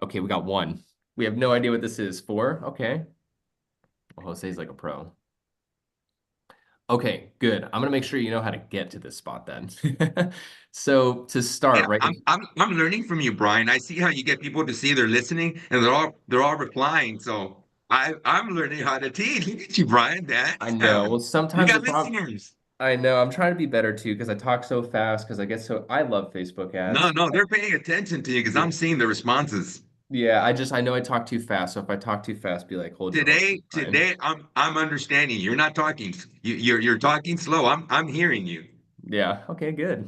Okay, we got 1. We have no idea what this is. 4, okay. Well, Jose's like a pro. Okay, good. I'm gonna make sure you know how to get to this spot then. So to Yeah, start, right? I'm learning from you, Brian. I see how you get people to see they're listening and they're all replying. So I'm learning how to teach. Look at you, Brian. I know. Well, Damn. You sometimes the got problem. listeners. I know. I'm trying to be better too because I talk so fast because I get so I love Facebook No, ads. no, they're paying attention to you because I'm seeing the responses. Yeah, I know I talk too fast. So if I talk too fast, be like, hold your horses, Brian. Today, I'm understanding. You're not talking. You're talking slow. I'm hearing you. Yeah, okay, good.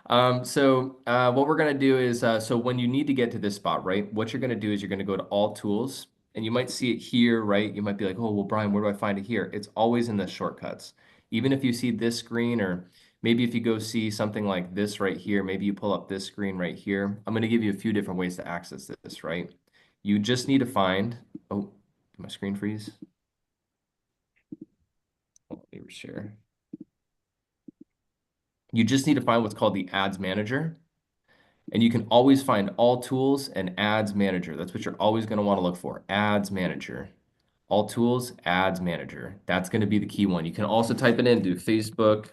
So what we're gonna do is so when you need to get to this spot, right? What you're gonna do is you're gonna go to all tools and you might see it here, right? You might be like, oh, well, Brian, where do I find it here? It's always in the shortcuts. Even if you see this screen, or maybe if you go see something like this right here, maybe you pull up this screen right here. I'm gonna give you a few different ways to access this, right? You just need to find, oh, did my screen freeze? Let me share. You just need to find what's called the Ads Manager. And you can always find all tools and ads manager. That's what you're always going to want to look for. Ads manager. All tools, ads manager. That's going to be the key one. You can also type it in, do Facebook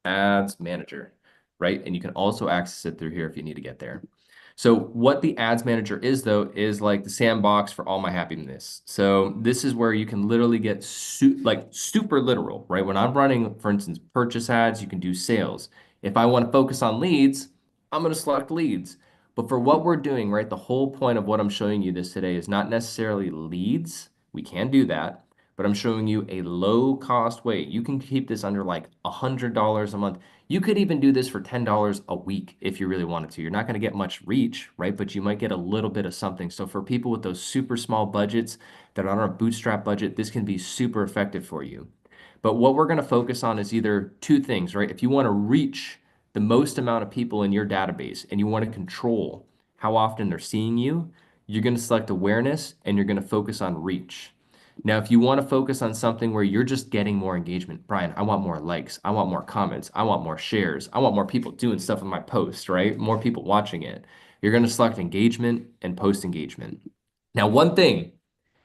ads manager, right? And you can also access it through here if you need to get there. So what the ads manager is though, is like the sandbox for all my happiness. So this is where you can literally get like super literal, right? When I'm running, for instance, purchase ads, you can do sales. If I want to focus on leads, I'm going to select leads. But for what we're doing, right, the whole point of what I'm showing you this today is not necessarily leads. We can do that, but I'm showing you a low cost way. You can keep this under like $100 a month. You could even do this for $10 a week if you really wanted to. You're not going to get much reach, right? But you might get a little bit of something. So for people with those super small budgets that are on a bootstrap budget, this can be super effective for you. But what we're going to focus on is either two things, right? If you want to reach the most amount of people in your database and you want to control how often they're seeing you, you're going to select awareness and you're going to focus on reach. Now, if you want to focus on something where you're just getting more engagement, Brian, I want more likes, I want more comments, I want more shares, I want more people doing stuff in my post, right? More people watching it. You're going to select engagement and post engagement. Now, one thing,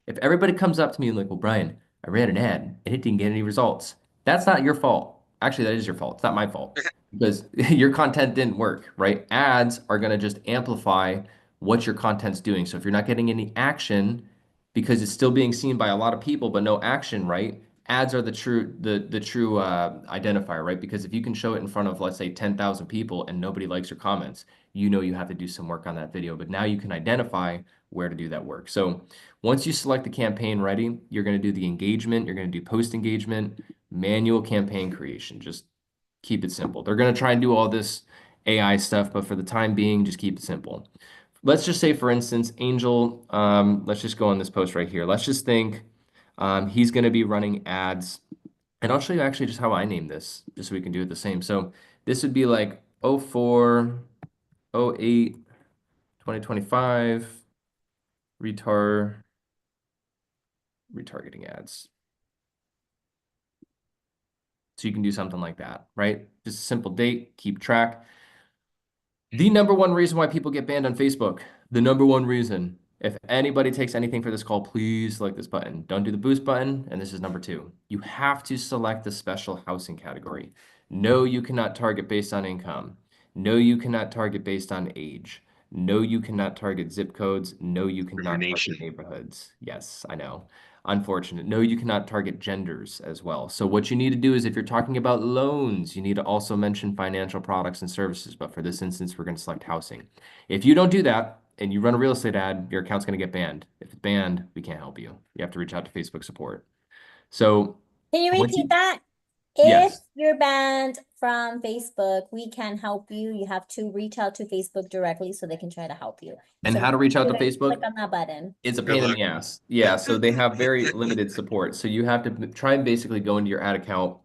if everybody comes up to me and like, well, Brian, I ran an ad and it didn't get any results, that's not your fault. Actually, that is your fault. It's not my fault because your content didn't work, right? Ads are going to just amplify what your content's doing. So if you're not getting any action because it's still being seen by a lot of people, but no action, right? ads are the true identifier, right? Because if you can show it in front of, let's say, 10,000 people and nobody likes your comments, you know you have to do some work on that video. But now you can identify where to do that work. So once you select the campaign ready, you're going to do the engagement, you're going to do post engagement, manual campaign creation. Just keep it simple. They're going to try and do all this AI stuff, but for the time being, just keep it simple. Let's just say, for instance, Angel, let's just go on this post right here. Let's just think he's going to be running ads. And I'll show you actually just how I name this, just so we can do it the same. So this would be like 04, 08, 2025, retargeting ads. So you can do something like that, right? Just a simple date, keep track. The number one reason why people get banned on Facebook, the number one reason. If anybody takes anything for this call, please select this button. Don't do the boost button. And this is number 2. You have to select the special housing category. No, you cannot target based on income. No, you cannot target based on age. No, you cannot target zip codes. No, you cannot target neighborhoods. Yes, I know. Unfortunate. No, you cannot target genders as well. So what you need to do is if you're talking about loans, you need to also mention financial products and services. But for this instance, we're going to select housing. If you don't do that and you run a real estate ad, your account's going to get banned. If it's banned, we can't help you. You have to reach out to Facebook support. So Can you repeat that? Yes. If you're banned from Facebook, we can help you. You have to reach out to Facebook directly so they can try to help you. And So how to reach out to click Facebook? on that button. It's a pain in the ass. Yeah, so they have very limited support. So you have to try and basically go into your ad account,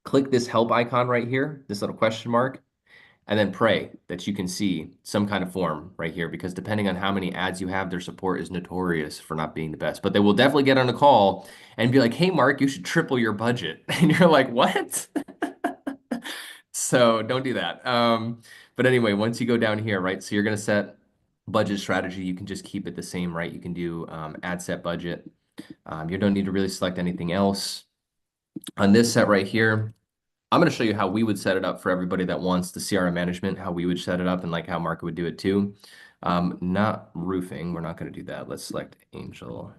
click this help icon right here, this little question mark, and then pray that you can see some kind of form right here, because depending on how many ads you have, their support is notorious for not being the best. But they will definitely get on a call and be like, hey, Mark, you should triple your budget. And you're like, what? So don't do that. But anyway, once you go down here, right, so you're going to set budget strategy. You can just keep it the same, right? You can do ad set budget. You don't need to really select anything else. On this set right here, I'm going to show you how we would set it up for everybody that wants the CRM management, how we would set it up and like how Mark would do it too. Not roofing. We're not going to do that. Let's select Angel.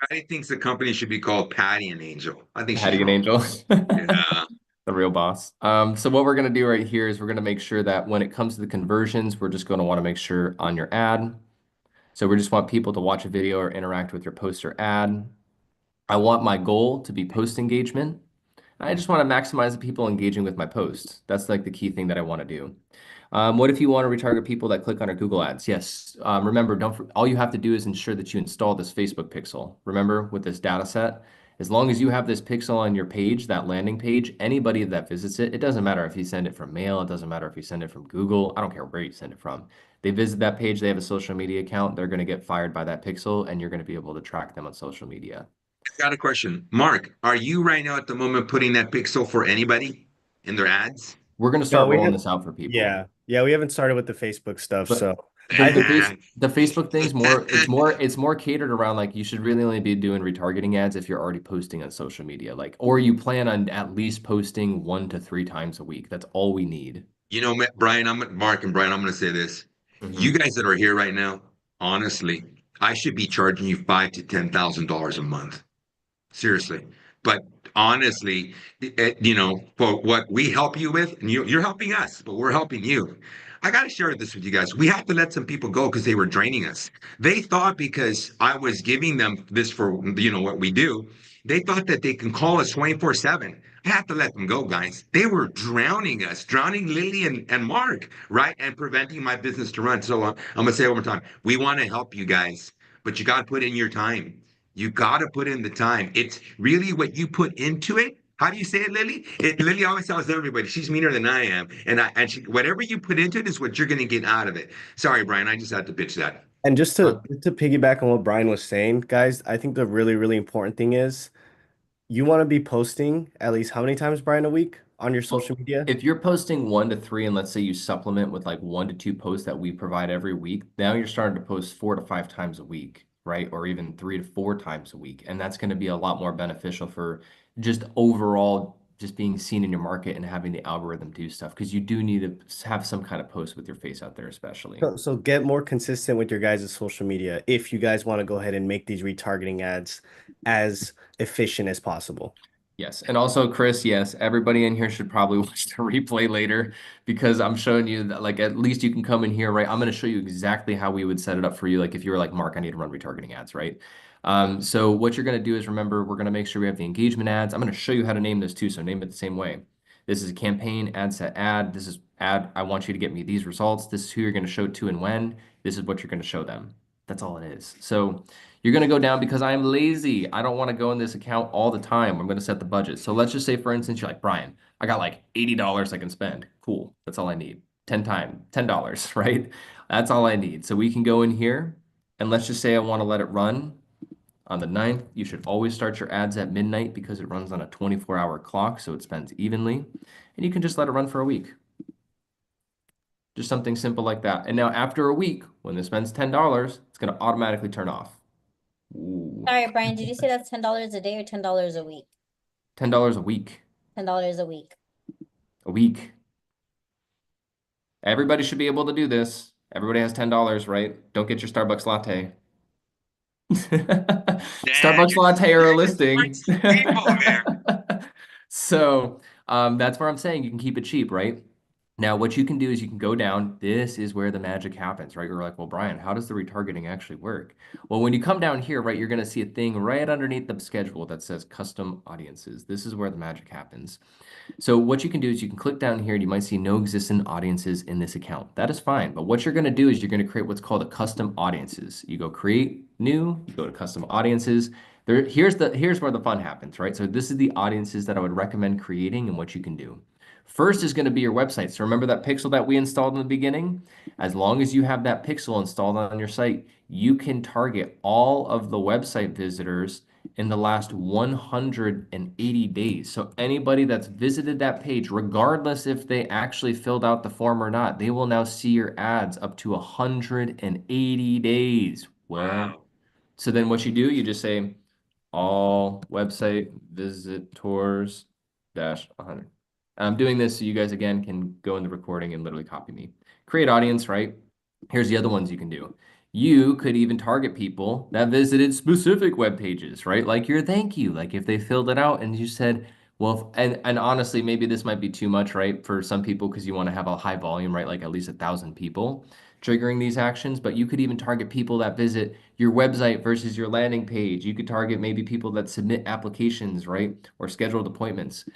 Patty thinks the company should be called Patty and Angel. I think Patty she's and wrong. Angel. Yeah. The real boss. So what we're going to do right here is we're going to make sure that when it comes to the conversions, we're just going to want to make sure on your ad. So we just want people to watch a video or interact with your post or ad. I want my goal to be post engagement. I just want to maximize the people engaging with my posts. That's like the key thing that I want to do. What if you want to retarget people that click on our Google ads? Yes. Remember, all you have to do is ensure that you install this Facebook pixel. Remember, with this data set, as long as you have this pixel on your page, that landing page, anybody that visits it, it doesn't matter if you send it from mail, it doesn't matter if you send it from Google, I don't care where you send it from. They visit that page, they have a social media account, they're going to get fired by that pixel, and you're going to be able to track them on social media. Got a question. Mark, are you right now at the moment putting that pixel for anybody in their ads? We're going to start rolling this out for people. Yeah, we haven't started with the Facebook stuff, But so the Facebook thing's it's more catered around like you should really only be doing retargeting ads if you're already posting on social media, like, or you plan on at least posting 1 to 3 times a week. That's all we need. You know, Brian, Mark and Brian, I'm going to say this. You guys that are here right now, honestly, I should be charging you $5,000 to $10,000 a month. Seriously. But honestly, you know, for what we help you with, and you're helping us, but we're helping you. I got to share this with you guys. We have to let some people go because they were draining us. They thought because I was giving them this for, you know, what we do, they thought that they can call us 24/7. I have to let them go, guys. They were drowning us, drowning Lily and Mark, right? And preventing my business to run. So I'm going to say it one more time. We want to help you guys, but you got to put in your time. You got to put in the time. It's really what you put into it. How do you say it, Lily? Lily always tells everybody she's meaner than I am, and whatever you put into it is what you're going to get out of it. Sorry, Brian, I just had to pitch that. and just to piggyback on what Brian was saying, guys, I think the really, really important thing is you want to be posting at least how many times, Brian, a week on your social media? If you're posting 1 to 3, and let's say you supplement with like 1 to 2 posts that we provide every week, now you're starting to post 4 to 5 times a week, right? Or even 3 to 4 times a week. And that's going to be a lot more beneficial for just overall just being seen in your market and having the algorithm do stuff because you do need to have some kind of post with your face out there, especially. So get more consistent with your guys' social media if you guys want to go ahead and make these retargeting ads as efficient as possible. Yes. And also, Chris, yes, everybody in here should probably watch the replay later because I'm showing you that, like, at least you can come in here, right? I'm going to show you exactly how we would set it up for you. Like, if you were like, Mark, I need to run retargeting ads, right? So what you're going to do is remember, we're going to make sure we have the engagement ads. I'm going to show you how to name this too. So name it the same way. This is a campaign, ad set ad. This is ad. I want you to get me these results. This is who you're going to show it to and when. This is what you're going to show them. That's all it is. So you're going to go down because I'm lazy. I don't want to go in this account all the time. I'm going to set the budget. So let's just say, for instance, you're like, Brian, I got like $80 I can spend. Cool. That's all I need. $10, right? That's all I need. So we can go in here and let's just say I want to let it run on the 9th. You should always start your ads at midnight because it runs on a 24-hour clock, so it spends evenly. And you can just let it run for a week. Just something simple like that. And now after a week, when it spends $10, it's going to automatically turn off. Ooh. All right, Brian, did you say that's $10 a day or $10 a week? $10 a week. $10 a week. A week. Everybody should be able to do this. Everybody has $10, right? Don't get your Starbucks latte. Starbucks latte or a listing. So that's where I'm saying you can keep it cheap, right? Now, what you can do is you can go down. This is where the magic happens, right? You're like, well, Brian, how does the retargeting actually work? Well, when you come down here, right, you're going to see a thing right underneath the schedule that says custom audiences. This is where the magic happens. So what you can do is you can click down here and you might see no existing audiences in this account. That is fine. But what you're going to do is you're going to create what's called a custom audiences. You go create new, you go to custom audiences. Here's where the fun happens, right? So this is the audiences that I would recommend creating and what you can do. First is going to be your website. So remember that pixel that we installed in the beginning? As long as you have that pixel installed on your site, you can target all of the website visitors in the last 180 days. So anybody that's visited that page, regardless if they actually filled out the form or not, they will now see your ads up to 180 days. Well, Wow. so then what you do, you just say all website visitors dash 100. I'm doing this so you guys, again, can go in the recording and literally copy me. Create audience, right? Here's the other ones you can do. You could even target people that visited specific web pages, right? Like your thank you, like if they filled it out and you said, well, and honestly, maybe this might be too much, right? For some people, because you want to have a high volume, right? Like at least 1,000 people triggering these actions, but you could even target people that visit your website versus your landing page. You could target maybe people that submit applications, right? Or scheduled appointments.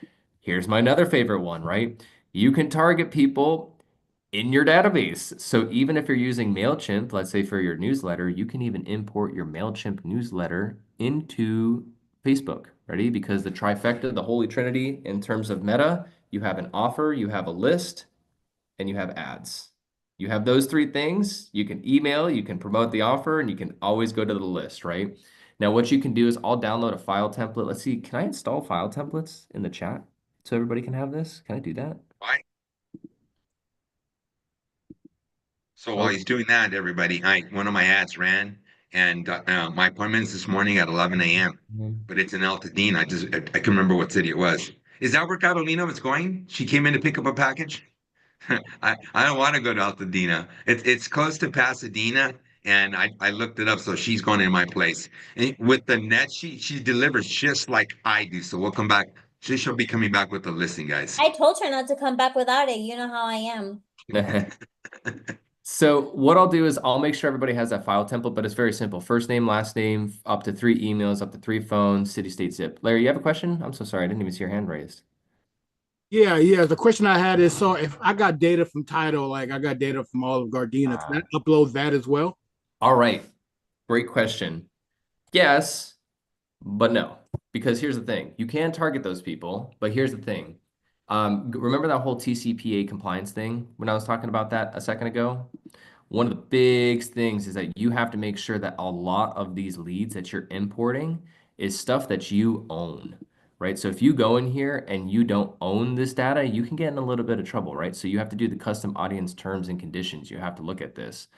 Here's my another favorite one, right? You can target people in your database. So even if you're using MailChimp, let's say for your newsletter, you can even import your MailChimp newsletter into Facebook. Ready? Because the trifecta, the holy trinity in terms of meta, you have an offer, you have a list, and you have ads. You have those three things. You can email, you can promote the offer, and you can always go to the list, right? Now, what you can do is I'll download a file template. Let's see, can I install file templates in the chat so everybody can have this? Can I do that? Fine. So while he's doing that, everybody, one of my ads ran, and my appointment's this morning at 11 a.m. But it's in Altadena. I can remember what city it was. Is that where Catalina was going? She came in to pick up a package. I don't want to go to Altadena. It's close to Pasadena, and I looked it up. So she's going in my place. And with the net, she delivers just like I do. So we'll come back. She'll be coming back with the listing, guys. I told her not to come back without it. You know how I am. So what I'll do is I'll make sure everybody has that file template, but it's very simple. First name, last name, up to 3 emails, up to 3 phones, city, state, zip. Larry, you have a question? I'm so sorry. I didn't even see your hand raised. Yeah. The question I had is, so if I got data from Tidal, like I got data from all of Gardena, can I upload that as well? All right. Great question. Yes, but no. Because here's the thing. You can target those people, but here's the thing. Remember that whole TCPA compliance thing when I was talking about that a second ago? One of the big things is that you have to make sure that a lot of these leads that you're importing is stuff that you own, right? So if you go in here and you don't own this data, you can get in a little bit of trouble, right? So you have to do the custom audience terms and conditions. You have to look at this.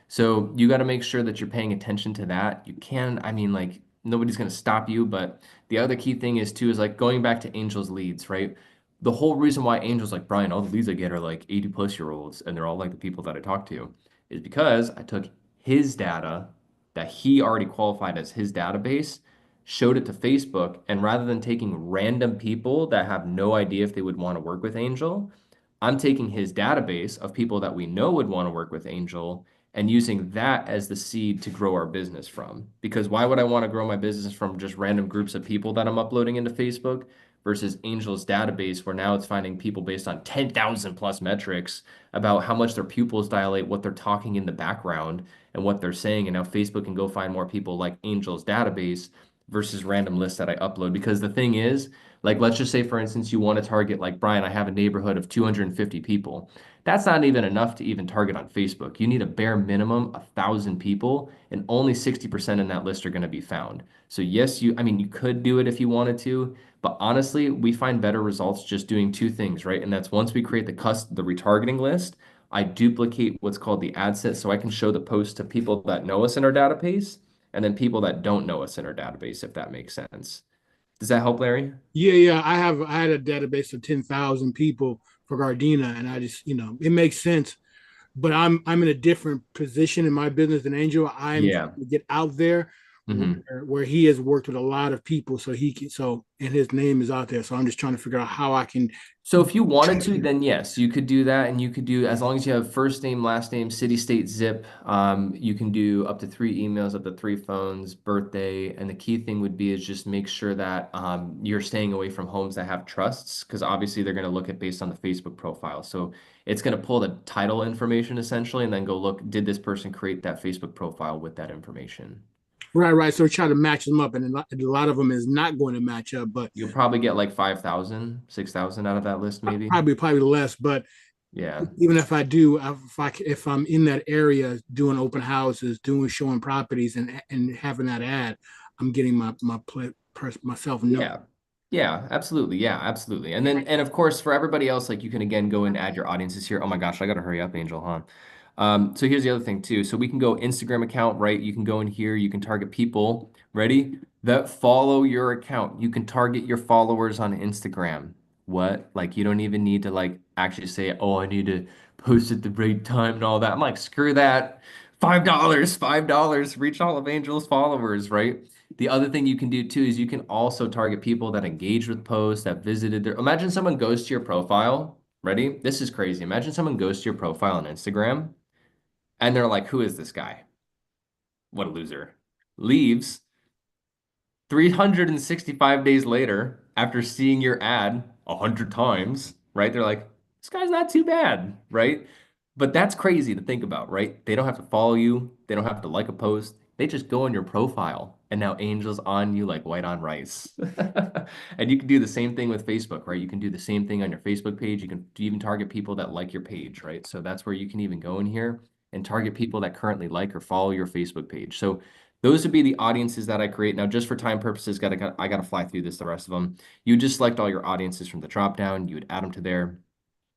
So you got to make sure that you're paying attention to that. You can, I mean, like, nobody's going to stop you. But the other key thing is too, is like going back to Angel's leads, right? The whole reason why Angel's like, Brian, all the leads I get are like 80+ year olds, and they're all like the people that I talk to, is because I took his data that he already qualified as his database, showed it to Facebook, and rather than taking random people that have no idea if they would want to work with Angel, I'm taking his database of people that we know would want to work with Angel and using that as the seed to grow our business from. Because why would I want to grow my business from just random groups of people that I'm uploading into Facebook versus Angel's database, where now it's finding people based on 10,000+ metrics about how much their pupils dilate, what they're talking in the background, and what they're saying. And now Facebook can go find more people like Angel's database versus random lists that I upload. Because the thing is, like, let's just say, for instance, you want to target, like, Brian, I have a neighborhood of 250 people. That's not even enough to even target on Facebook. You need a bare minimum 1,000 people, and only 60% in that list are going to be found. So yes, I mean, you could do it if you wanted to, but honestly, we find better results just doing two things, right? And that's once we create the retargeting list, I duplicate what's called the ad set so I can show the post to people that know us in our database and then people that don't know us in our database, if that makes sense. Does that help, Larry? Yeah. I had a database of 10,000 people for Gardena, and I just, it makes sense. But I'm in a different position in my business than Angel. I'm Yeah. trying to get out there Mhm. where he has worked with a lot of people, so and his name is out there. So I'm just trying to figure out how I can. So if you wanted to, then yes, you could do that, and you could do, as long as you have first name, last name, city, state, zip. You can do up to 3 emails, up to 3 phones, birthday, and the key thing would be is just make sure that you're staying away from homes that have trusts, because obviously they're going to look at based on the Facebook profile. So it's going to pull the title information essentially, and then go look, did this person create that Facebook profile with that information? Right. So try to match them up, and a lot of them is not going to match up. But You'll probably get like 5,000, 6,000 out of that list, maybe. probably less. But Yeah. even if I do, if I'm in that area doing open houses, doing showing properties, and having that ad, I'm getting myself known. Yeah. Yeah, absolutely. Yeah, absolutely. And then, and of course, for everybody else, like you can again go and add your audiences here. Oh my gosh, I gotta hurry up, Angel, huh? So here's the other thing too. So we can go Instagram account, right? You can go in here, you can target people, ready? That follow your account. You can target your followers on Instagram. What? Like you don't even need to like actually say, oh, I need to post at the right time and all that. I'm like, screw that. $5, $5, reach all of Angel's followers, right? The other thing you can do too is you can also target people that engage with posts, that visited their. Imagine someone goes to your profile. Ready? This is crazy. Imagine someone goes to your profile on Instagram and they're like, who is this guy? What a loser. Leaves 365 days later after seeing your ad 100 times, right? They're like, this guy's not too bad, right? But that's crazy to think about, right? They don't have to follow you, they don't have to like a post. They just go on your profile and now Angel's on you like white on rice. And you can do the same thing with Facebook, right? You can do the same thing on your Facebook page. You can even target people that like your page, right? So that's where you can even go in here and target people that currently like or follow your Facebook page. So those would be the audiences that I create. Now, just for time purposes, I gotta fly through the rest of them. You just select all your audiences from the drop down. You would add them to there.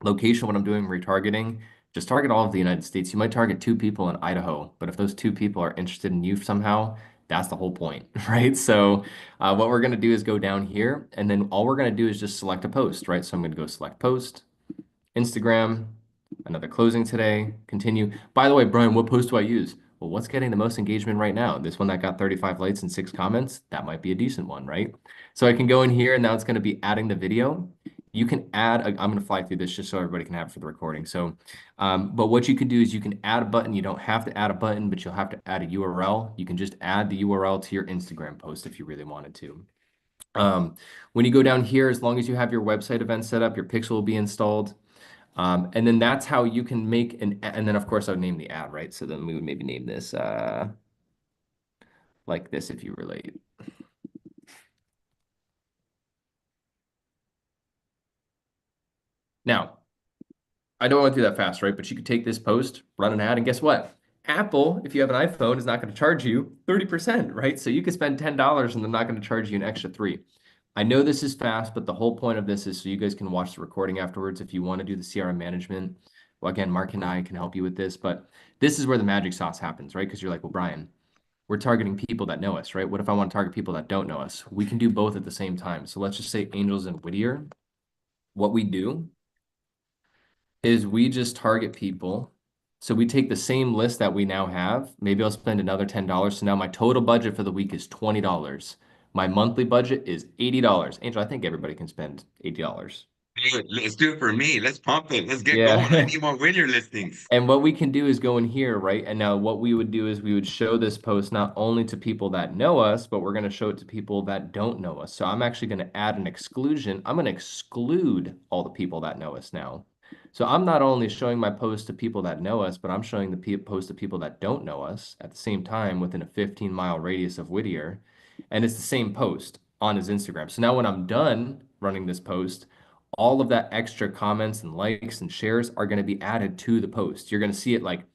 Location, when I'm doing retargeting, just target all of the United States. You might target 2 people in Idaho, but if those 2 people are interested in you somehow, that's the whole point, right? So what we're gonna do is go down here, and then all we're gonna do is just select a post, right? So I'm gonna go select post, Instagram, another closing today, continue. By the way, Brian, what post do I use? Well, what's getting the most engagement right now? This one that got 35 likes and 6 comments, that might be a decent one, right? So I can go in here and now it's going to be adding the video. You can add, I'm going to fly through this just so everybody can have it for the recording. So, but what you can do is you can add a button. You don't have to add a button, but you'll have to add a URL. You can just add the URL to your Instagram post if you really wanted to. When you go down here, as long as you have your website event set up, your pixel will be installed. And then that's how you can make and then of course I would name the ad, right? So then we would maybe name this like this if you relate. Now, I don't want to do that fast, right? But you could take this post, run an ad, and guess what? Apple, if you have an iPhone, is not going to charge you 30%, right? So you could spend $10 and they're not going to charge you an extra 3. I know this is fast, but the whole point of this is so you guys can watch the recording afterwards if you want to do the CRM management. Well, again, Mark and I can help you with this, but this is where the magic sauce happens, right? Because you're like, well, Brian, we're targeting people that know us, right? What if I want to target people that don't know us? We can do both at the same time. So let's just say Angels and Whittier. What we do is we just target people. So we take the same list that we now have. Maybe I'll spend another $10. So now my total budget for the week is $20. My monthly budget is $80. Angel, I think everybody can spend $80. Hey, let's do it for me. Let's pump it. Let's get going. I Yeah. need more Whittier listings. And what we can do is go in here, right? And now what we would do is we would show this post not only to people that know us, but we're going to show it to people that don't know us. So I'm actually going to add an exclusion. I'm going to exclude all the people that know us now. So I'm not only showing my post to people that know us, but I'm showing the post to people that don't know us at the same time within a 15-mile radius of Whittier. And it's the same post on his Instagram. So now when I'm done running this post, all of that extra comments and likes and shares are going to be added to the post. You're going to see it like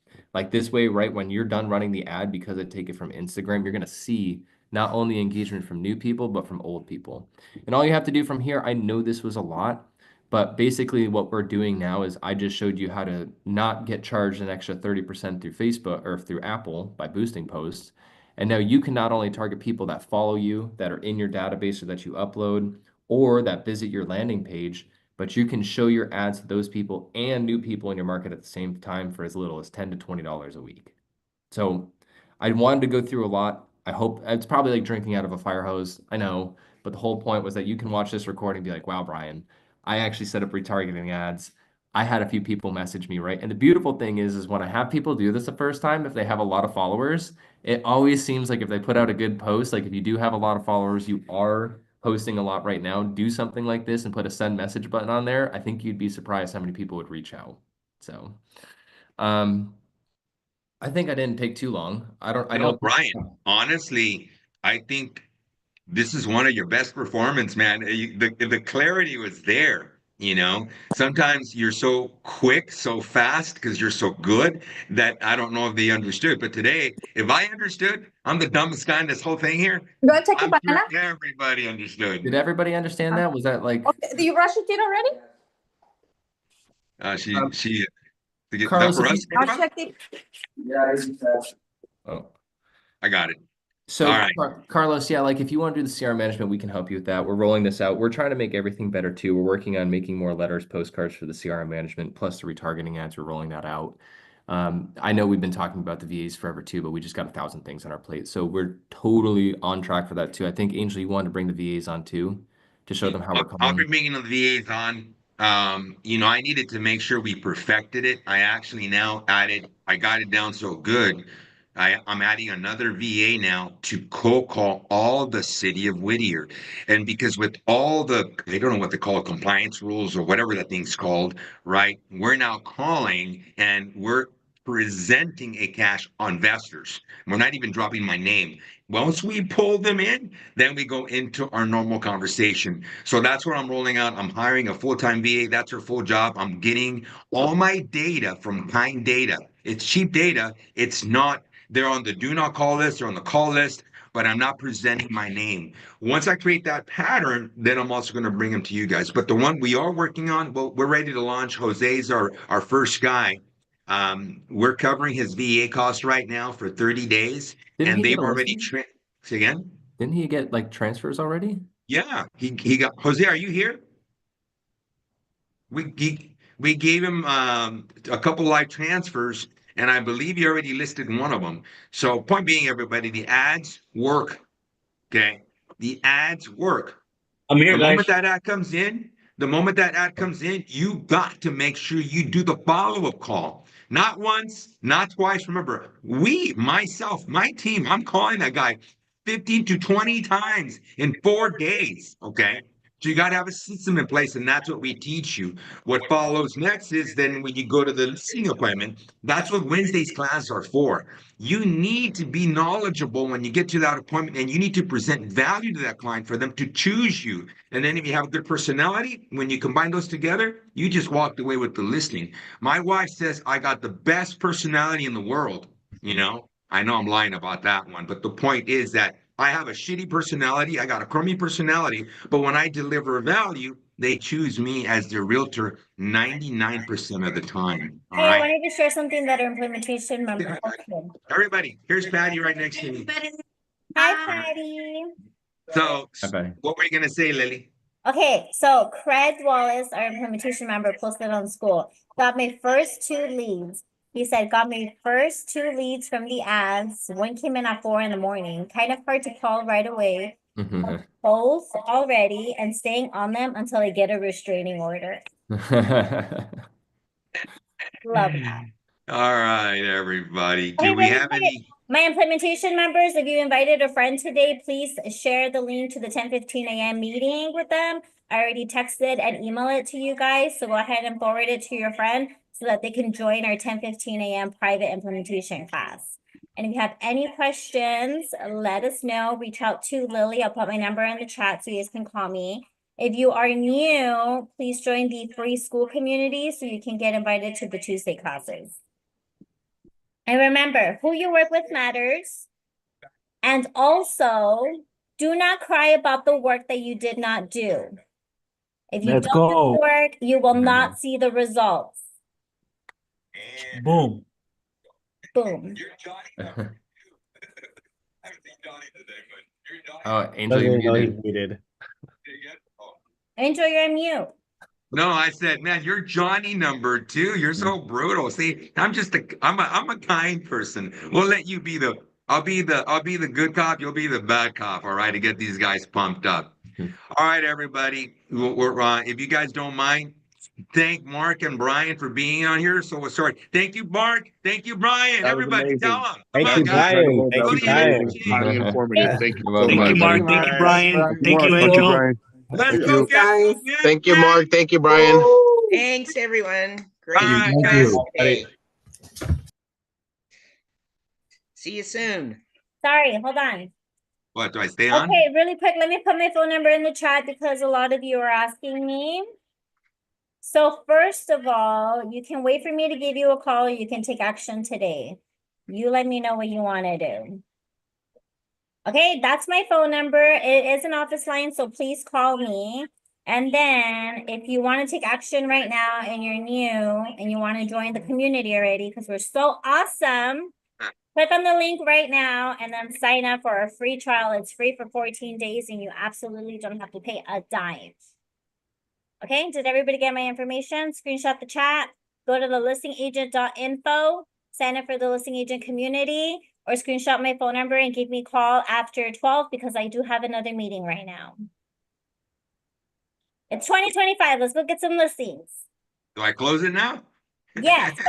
this way, right? When you're done running the ad, because I take it from Instagram, you're going to see not only engagement from new people, but from old people. And all you have to do from here, I know this was a lot, but basically what we're doing now is I just showed you how to not get charged an extra 30% through Facebook or through Apple by boosting posts. And now you can not only target people that follow you, that are in your database or that you upload, or that visit your landing page, but you can show your ads to those people and new people in your market at the same time for as little as $10 to $20 a week. So I wanted to go through a lot. I hope it's probably like drinking out of a fire hose. I know, but the whole point was that you can watch this recording and be like, wow, Brian, I actually set up retargeting ads. I had a few people message me, right? And the beautiful thing is when I have people do this the first time, if they have a lot of followers, it always seems like if they put out a good post, like if you do have a lot of followers, you are posting a lot right now, do something like this and put a send message button on there. I think you'd be surprised how many people would reach out. So, I think I didn't take too long. I No, don't. Brian, honestly, I think this is one of your best performance, man. The clarity was there, you know. Sometimes you're so quick, so fast because you're so good that I don't know if they understood. But today, if I understood, I'm the dumbest guy in this whole thing here. You want to take a I'm sure banana? everybody understood. Did everybody understand that? Was that like Okay, do you brush your teeth already? She to get that Carlos? for If you, us? I'll check the. oh. I got it. So, All right. Carlos, yeah, like if you want to do the CR management, we can help you with that. We're rolling this out. We're trying to make everything better too. We're working on making more letters, postcards for the CRM management, plus the retargeting ads. We're rolling that out. I know we've been talking about the VAs forever too, but we just got 1,000 things on our plate. So we're totally on track for that too. I think, Angel, you wanted to bring the VAs on too to show them how we're I'll be calling. bringing the VAs on. I needed to make sure we perfected it. I actually now added, I got it down so good. I'm adding another VA now to cold call all the city of Whittier. And because with all the, I don't know what they call it, compliance rules or whatever that thing's called, right? We're now calling and we're presenting a cash on investors. We're not even dropping my name. Once we pull them in, then we go into our normal conversation. So that's what I'm rolling out. I'm hiring a full-time VA. That's her full job. I'm getting all my data from Kind Data. It's cheap data. It's not, they're on the do not call list, they're on the call list, but I'm not presenting my name. Once I create that pattern, then I'm also going to bring them to you guys. But the one we are working on, well, we're ready to launch. Jose's our first guy. We're covering his VA cost right now for 30 days, Didn't and he get they've a already listing? say again? Didn't he get like transfers already? Yeah, he got Jose. Are you here? We gave him a couple live transfers, and I believe he already listed one of them. So, point being, everybody, the ads work. Okay, the ads work. I'm here, The guys. moment that ad comes in, the moment that ad comes in, you got to make sure you do the follow-up call. Not once, not twice. Remember, myself, my team, I'm calling that guy 15 to 20 times in 4 days. Okay. So you got to have a system in place, and that's what we teach you. What follows next is then when you go to the listing appointment, that's what Wednesday's classes are for. You need to be knowledgeable when you get to that appointment, and you need to present value to that client for them to choose you. And then if you have a good personality, when you combine those together, you just walked away with the listing. My wife says I got the best personality in the world. I know I'm lying about that one, but the point is that I have a shitty personality. I got a crummy personality, but when I deliver value, they choose me as their realtor 99% of the time. All Hey, I right. wanted to share something that our implementation member posted. Everybody, here's Patty right next to me. Hi, Patty. So, Okay. what were you gonna say, Lily? Okay, so Craig Wallace, our implementation member, posted on school. Got my first 2 leads. He said, got my first 2 leads from the ads. One came in at 4 in the morning. Kind of hard to call right away. Both already and staying on them until I get a restraining order. Love that. All right, everybody. Okay, Do we really have quick. any? My implementation members, if you invited a friend today, please share the link to the 10:15 a.m. meeting with them. I already texted and emailed it to you guys, so go ahead and forward it to your friend so that they can join our 10:15 a.m. private implementation class. And if you have any questions, let us know. Reach out to Lily. I'll put my number in the chat so you guys can call me. If you are new, please join the free school community so you can get invited to the Tuesday classes. And remember, who you work with matters. And also, do not cry about the work that you did not do. If you Let's don't do go. the work, you will not see the results. Boom. Boom. Oh, Angel, Doesn't you even know he's muted. muted. Angel, you're on mute. No, I said, man, you're Johnny number 2. You're so brutal. See, I'm a kind person. We'll let you be the I'll be the good cop. You'll be the bad cop. All right, to get these guys pumped up. All right, everybody. If you guys don't mind, thank Mark and Brian for being on here. So sorry. Thank you, Mark. Thank you, Brian. That was Everybody, amazing. tell them. Thank Come you, on, guys. Brian. That Thank you, was Go the Brian. amazing. energy. Highly informative. Thank you You're so welcome, Thank you, much. Mark. Thank you, Brian. Thank you, Thank you, Angel. Brian. Let's Thank go you. get some Thank you, Mark. Thank you, Brian. Thanks, everyone. Great All right, Thank guys. you. today. See you soon. Sorry, hold on. What, do I stay on? Okay, really quick, let me put my phone number in the chat because a lot of you are asking me. So first of all, you can wait for me to give you a call or you can take action today. You let me know what you want to do. Okay, that's my phone number. It is an office line, so please call me. And then if you want to take action right now and you're new and you want to join the community already, because we're so awesome, click on the link right now and then sign up for a free trial. It's free for 14 days and you absolutely don't have to pay a dime. Okay, did everybody get my information? Screenshot the chat, go to the listingagent.info, sign up for the listing agent community, or screenshot my phone number and give me a call after 12 because I do have another meeting right now. It's 2025. Let's go get some listings. Do I close it now? Yes. Bye.